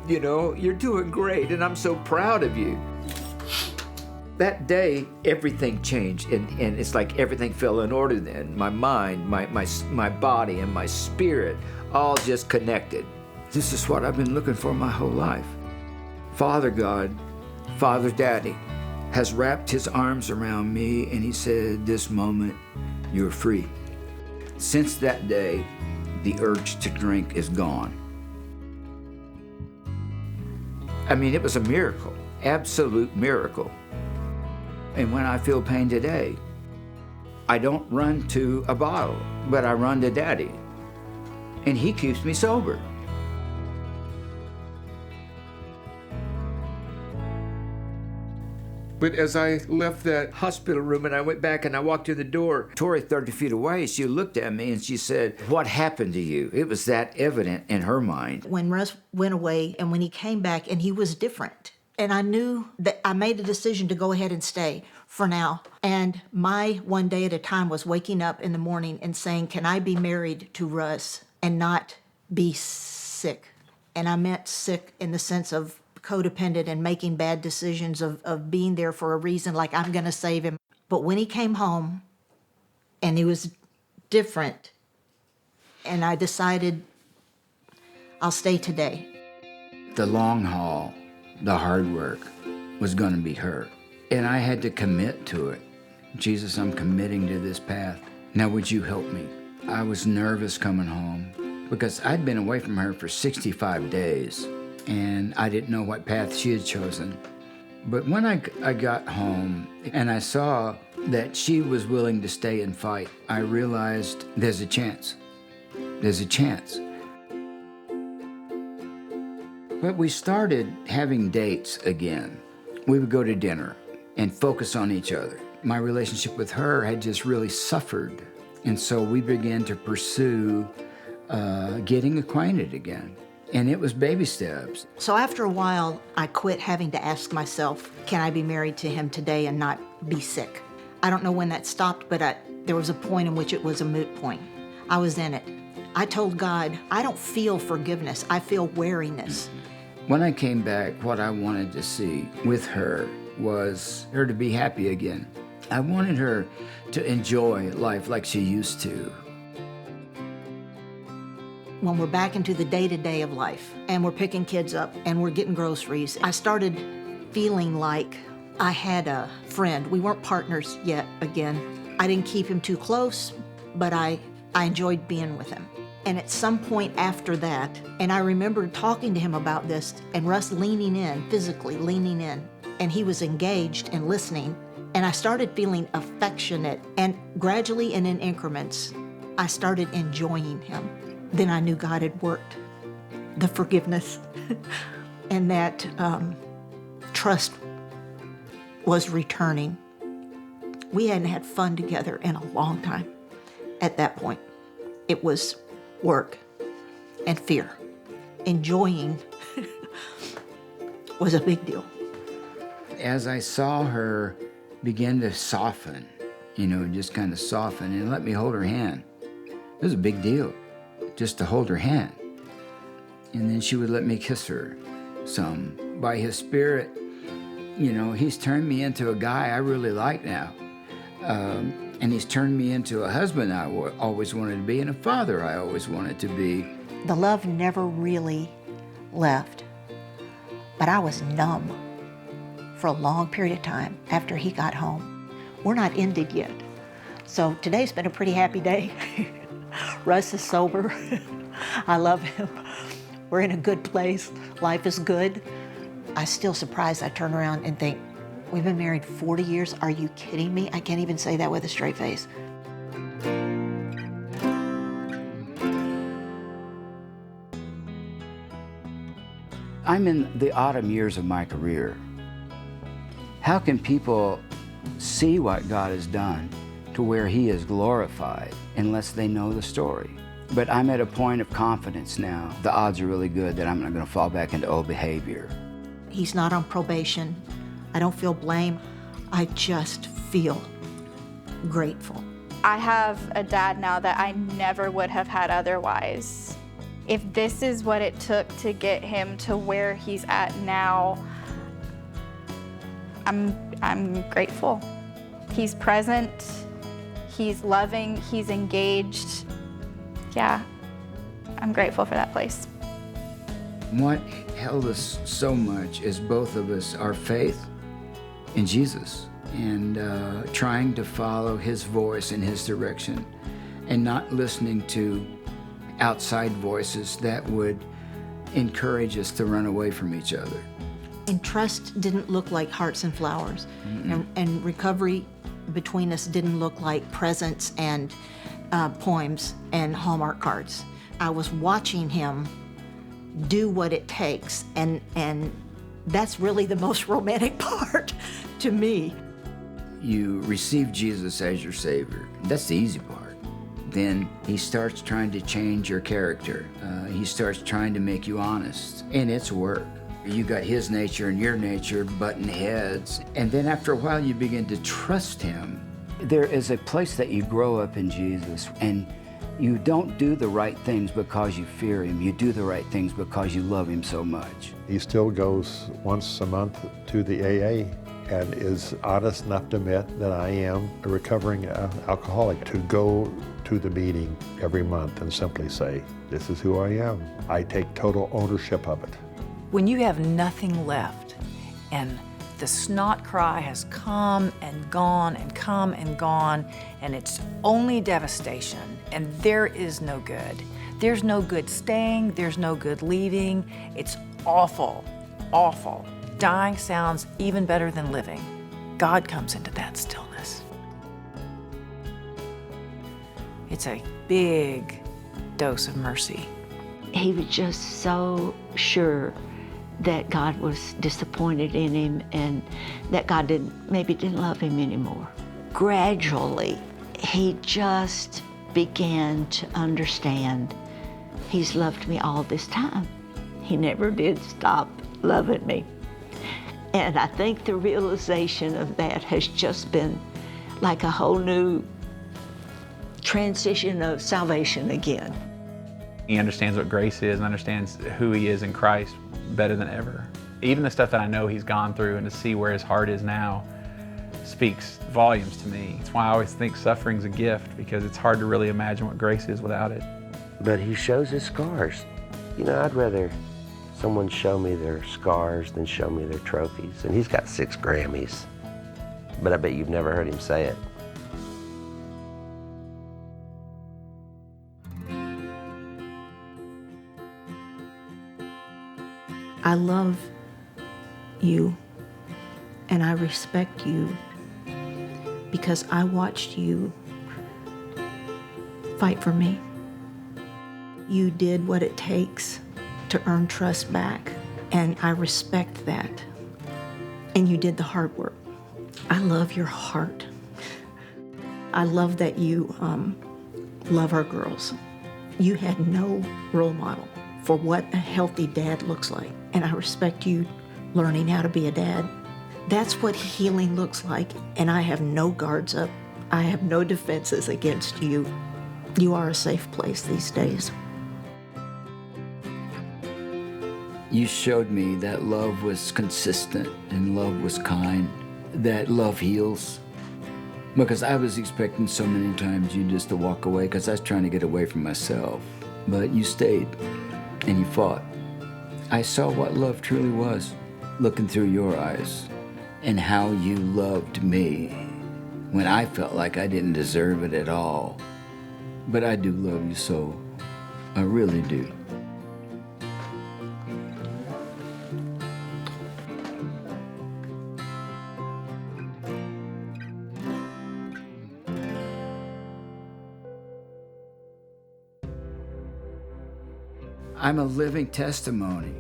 you know, you're doing great, and I'm so proud of you." That day, everything changed, and it's like everything fell in order then. My mind, my body, and my spirit all just connected. This is what I've been looking for my whole life. Father God, Father Daddy, has wrapped his arms around me, and he said, "This moment, you're free." Since that day, the urge to drink is gone. I mean, it was a miracle, absolute miracle. And when I feel pain today, I don't run to a bottle, but I run to Daddy. And he keeps me sober. But as I left that hospital room and I went back and I walked through the door, Tori, 30 feet away, she looked at me and she said, "What happened to you?" It was that evident in her mind. When Russ went away and when he came back, and he was different. And I knew that I made a decision to go ahead and stay for now. And my one day at a time was waking up in the morning and saying, "Can I be married to Russ and not be sick?" And I meant sick in the sense of codependent and making bad decisions of being there for a reason, like I'm going to save him. But when he came home and he was different, and I decided I'll stay today. The long haul, the hard work was going to be her. And I had to commit to it. Jesus, I'm committing to this path. Now, would you help me? I was nervous coming home because I'd been away from her for 65 days, and I didn't know what path she had chosen. But when I got home and I saw that she was willing to stay and fight, I realized there's a chance. There's a chance. But we started having dates again. We would go to dinner and focus on each other. My relationship with her had just really suffered. And so we began to pursue getting acquainted again. And it was baby steps. So after a while, I quit having to ask myself, can I be married to him today and not be sick? I don't know when that stopped, but there was a point in which it was a moot point. I was in it. I told God, I don't feel forgiveness, I feel wariness. When I came back, what I wanted to see with her was her to be happy again. I wanted her to enjoy life like she used to. When we're back into the day-to-day of life and we're picking kids up and we're getting groceries, I started feeling like I had a friend. We weren't partners yet again. I didn't keep him too close, but I enjoyed being with him. And at some point after that, and I remember talking to him about this and Russ leaning in, physically leaning in, and he was engaged and listening, and I started feeling affectionate, and gradually and in increments, I started enjoying him. Then I knew God had worked the forgiveness and that trust was returning. We hadn't had fun together in a long time at that point. It was work and fear. Enjoying was a big deal. As I saw her begin to soften, just kind of soften and let me hold her hand, it was a big deal. Just to hold her hand. And then she would let me kiss her some. By his spirit, he's turned me into a guy I really like now. And he's turned me into a husband I always wanted to be and a father I always wanted to be. The love never really left, but I was numb for a long period of time after he got home. We're not ended yet. So today's been a pretty happy day. Russ is sober. I love him. We're in a good place. Life is good. I'm still surprised. I turn around and think, we've been married 40 years. Are you kidding me? I can't even say that with a straight face. I'm in the autumn years of my career. How can people see what God has done to where He is glorified unless they know the story? But I'm at a point of confidence now. The odds are really good that I'm not going to fall back into old behavior. He's not on probation. I don't feel blame. I just feel grateful. I have a dad now that I never would have had otherwise. If this is what it took to get him to where he's at now, I'm grateful. He's present, he's loving, he's engaged. Yeah, I'm grateful for that place. What held us so much is both of us, our faith in Jesus and trying to follow His voice and His direction and not listening to outside voices that would encourage us to run away from each other. And trust didn't look like hearts and flowers. And recovery between us didn't look like presents and poems and Hallmark cards. I was watching him do what it takes, and that's really the most romantic part to me. You receive Jesus as your Savior. That's the easy part. Then He starts trying to change your character. He starts trying to make you honest, and it's work. You got His nature and your nature butting heads, and then after a while you begin to trust Him. There is a place that you grow up in Jesus, and you don't do the right things because you fear Him. You do the right things because you love Him so much. He still goes once a month to the AA and is honest enough to admit that I am a recovering alcoholic, to go to the meeting every month and simply say, this is who I am. I take total ownership of it. When you have nothing left and the snot cry has come and gone and come and gone, and it's only devastation, and there is no good. There's no good staying, there's no good leaving. It's awful, awful. dying sounds even better than living, God comes into that stillness. It's a big dose of mercy. He was just so sure that God was disappointed in him and that God maybe didn't love him anymore. Gradually, he just began to understand he's loved me all this time. He never did stop loving me. And I think the realization of that has just been like a whole new transition of salvation again. He understands what grace is and understands who he is in Christ better than ever. Even the stuff that I know he's gone through, and to see where his heart is now speaks volumes to me. It's why I always think suffering's a gift, because it's hard to really imagine what grace is without it. But he shows his scars. You know, I'd rather someone show me their scars than show me their trophies. And he's got 6 Grammys, but I bet you've never heard him say it. I love you and I respect you because I watched you fight for me. You did what it takes to earn trust back, and I respect that. And you did the hard work. I love your heart. I love that you love our girls. You had no role model for what a healthy dad looks like, and I respect you learning how to be a dad. That's what healing looks like, and I have no guards up. I have no defenses against you. You are a safe place these days. You showed me that love was consistent and love was kind, that love heals. Because I was expecting so many times you just to walk away because I was trying to get away from myself. But you stayed and you fought. I saw what love truly was, looking through your eyes, and how you loved me when I felt like I didn't deserve it at all. But I do love you so. I really do. I'm a living testimony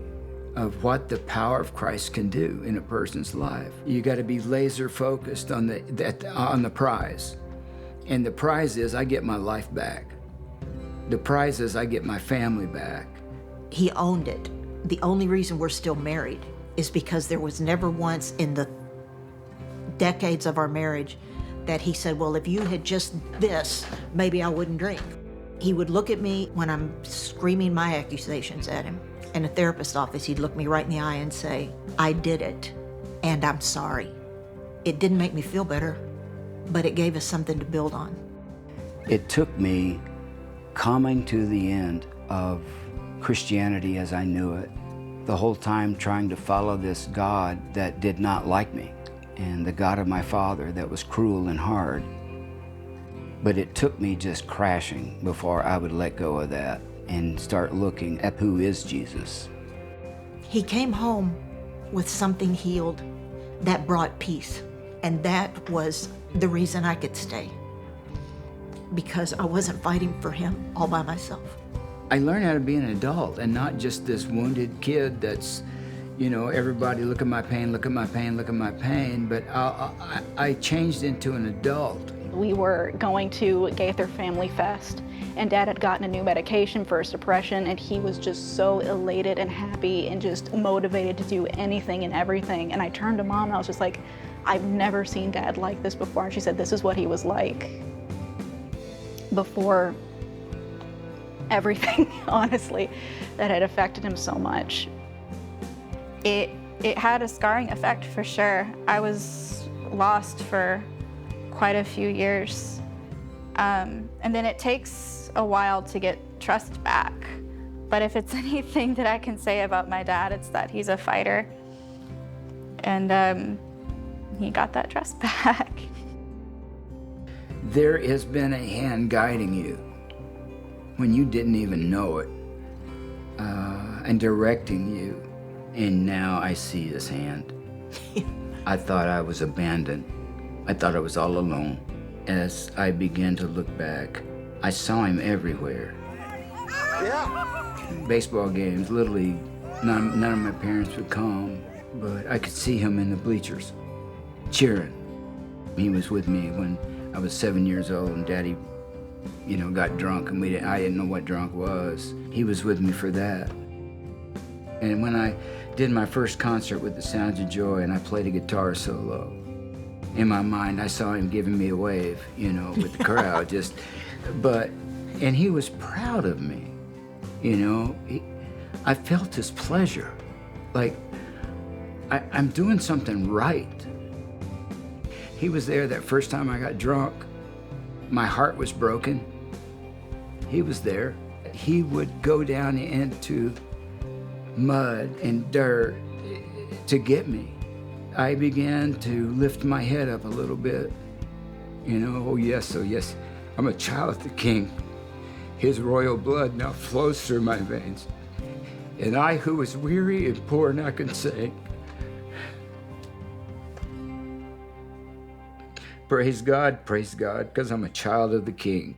of what the power of Christ can do in a person's life. You got to be laser focused on the prize. And the prize is I get my life back. The prize is I get my family back. He owned it. The only reason we're still married is because there was never once in the decades of our marriage that he said, well, if you had just this, maybe I wouldn't drink. He would look at me when I'm screaming my accusations at him. In a therapist's office, he'd look me right in the eye and say, I did it, and I'm sorry. It didn't make me feel better, but it gave us something to build on. It took me coming to the end of Christianity as I knew it, the whole time trying to follow this God that did not like me, and the God of my father that was cruel and hard. But it took me just crashing before I would let go of that and start looking at who is Jesus. He came home with something healed that brought peace, and that was the reason I could stay, because I wasn't fighting for him all by myself. I learned how to be an adult and not just this wounded kid that's, you know, everybody look at my pain, look at my pain, look at my pain, but I changed into an adult. We were going to Gaither Family Fest, and Dad had gotten a new medication for his depression, and he was just so elated and happy and just motivated to do anything and everything. And I turned to Mom and I was just like, I've never seen Dad like this before. And she said, this is what he was like before everything, honestly, that had affected him so much. It had a scarring effect for sure. I was lost for quite a few years. And then it takes a while to get trust back. But if it's anything that I can say about my dad, it's that he's a fighter. And he got that trust back. There has been a hand guiding you when you didn't even know it, and directing you And now I see his hand. I thought I was abandoned. I thought I was all alone. As I began to look back, I saw him everywhere. Yeah. Baseball games, Little League, none of my parents would come, but I could see him in the bleachers, cheering. He was with me when I was 7 years old and Daddy, got drunk and I didn't know what drunk was. He was with me for that. And when I did my first concert with the Sounds of Joy and I played a guitar solo, in my mind I saw him giving me a wave, with the crowd, and he was proud of me, I felt his pleasure, like I'm doing something right. He was there that first time I got drunk. My heart was broken. He was there. He would go down into mud and dirt to get me. I began to lift my head up a little bit. Oh yes, I'm a child of the King. His royal blood now flows through my veins. And I, who was weary and poor, now can say, praise God, because I'm a child of the King.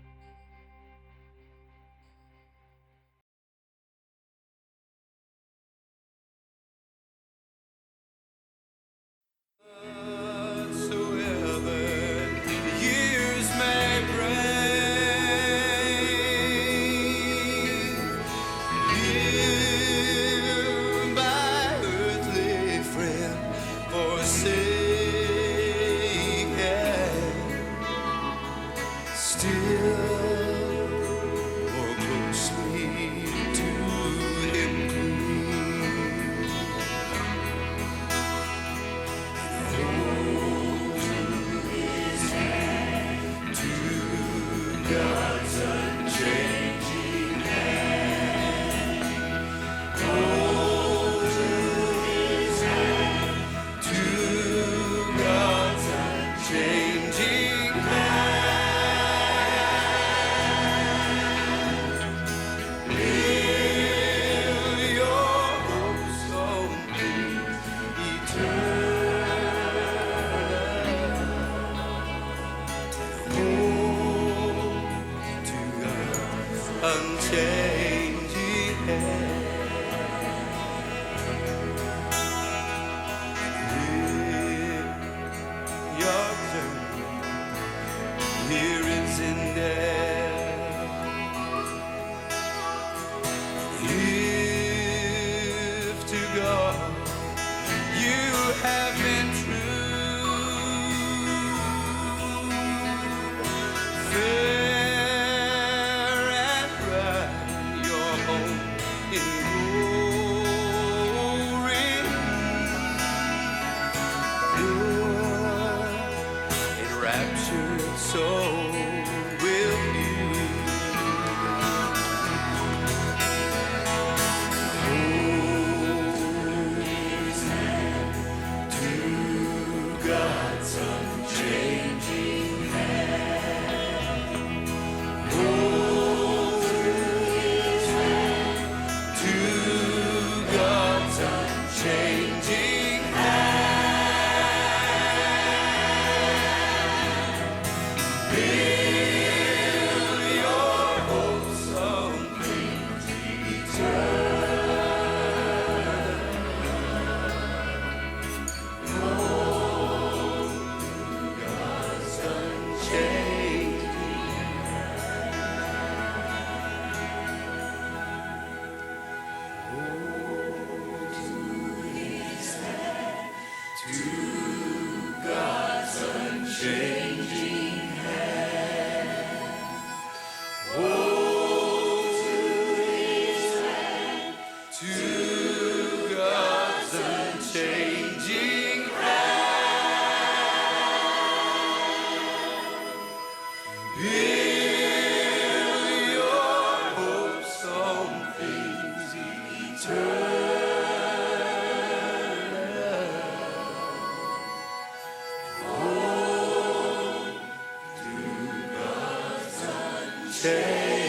Change.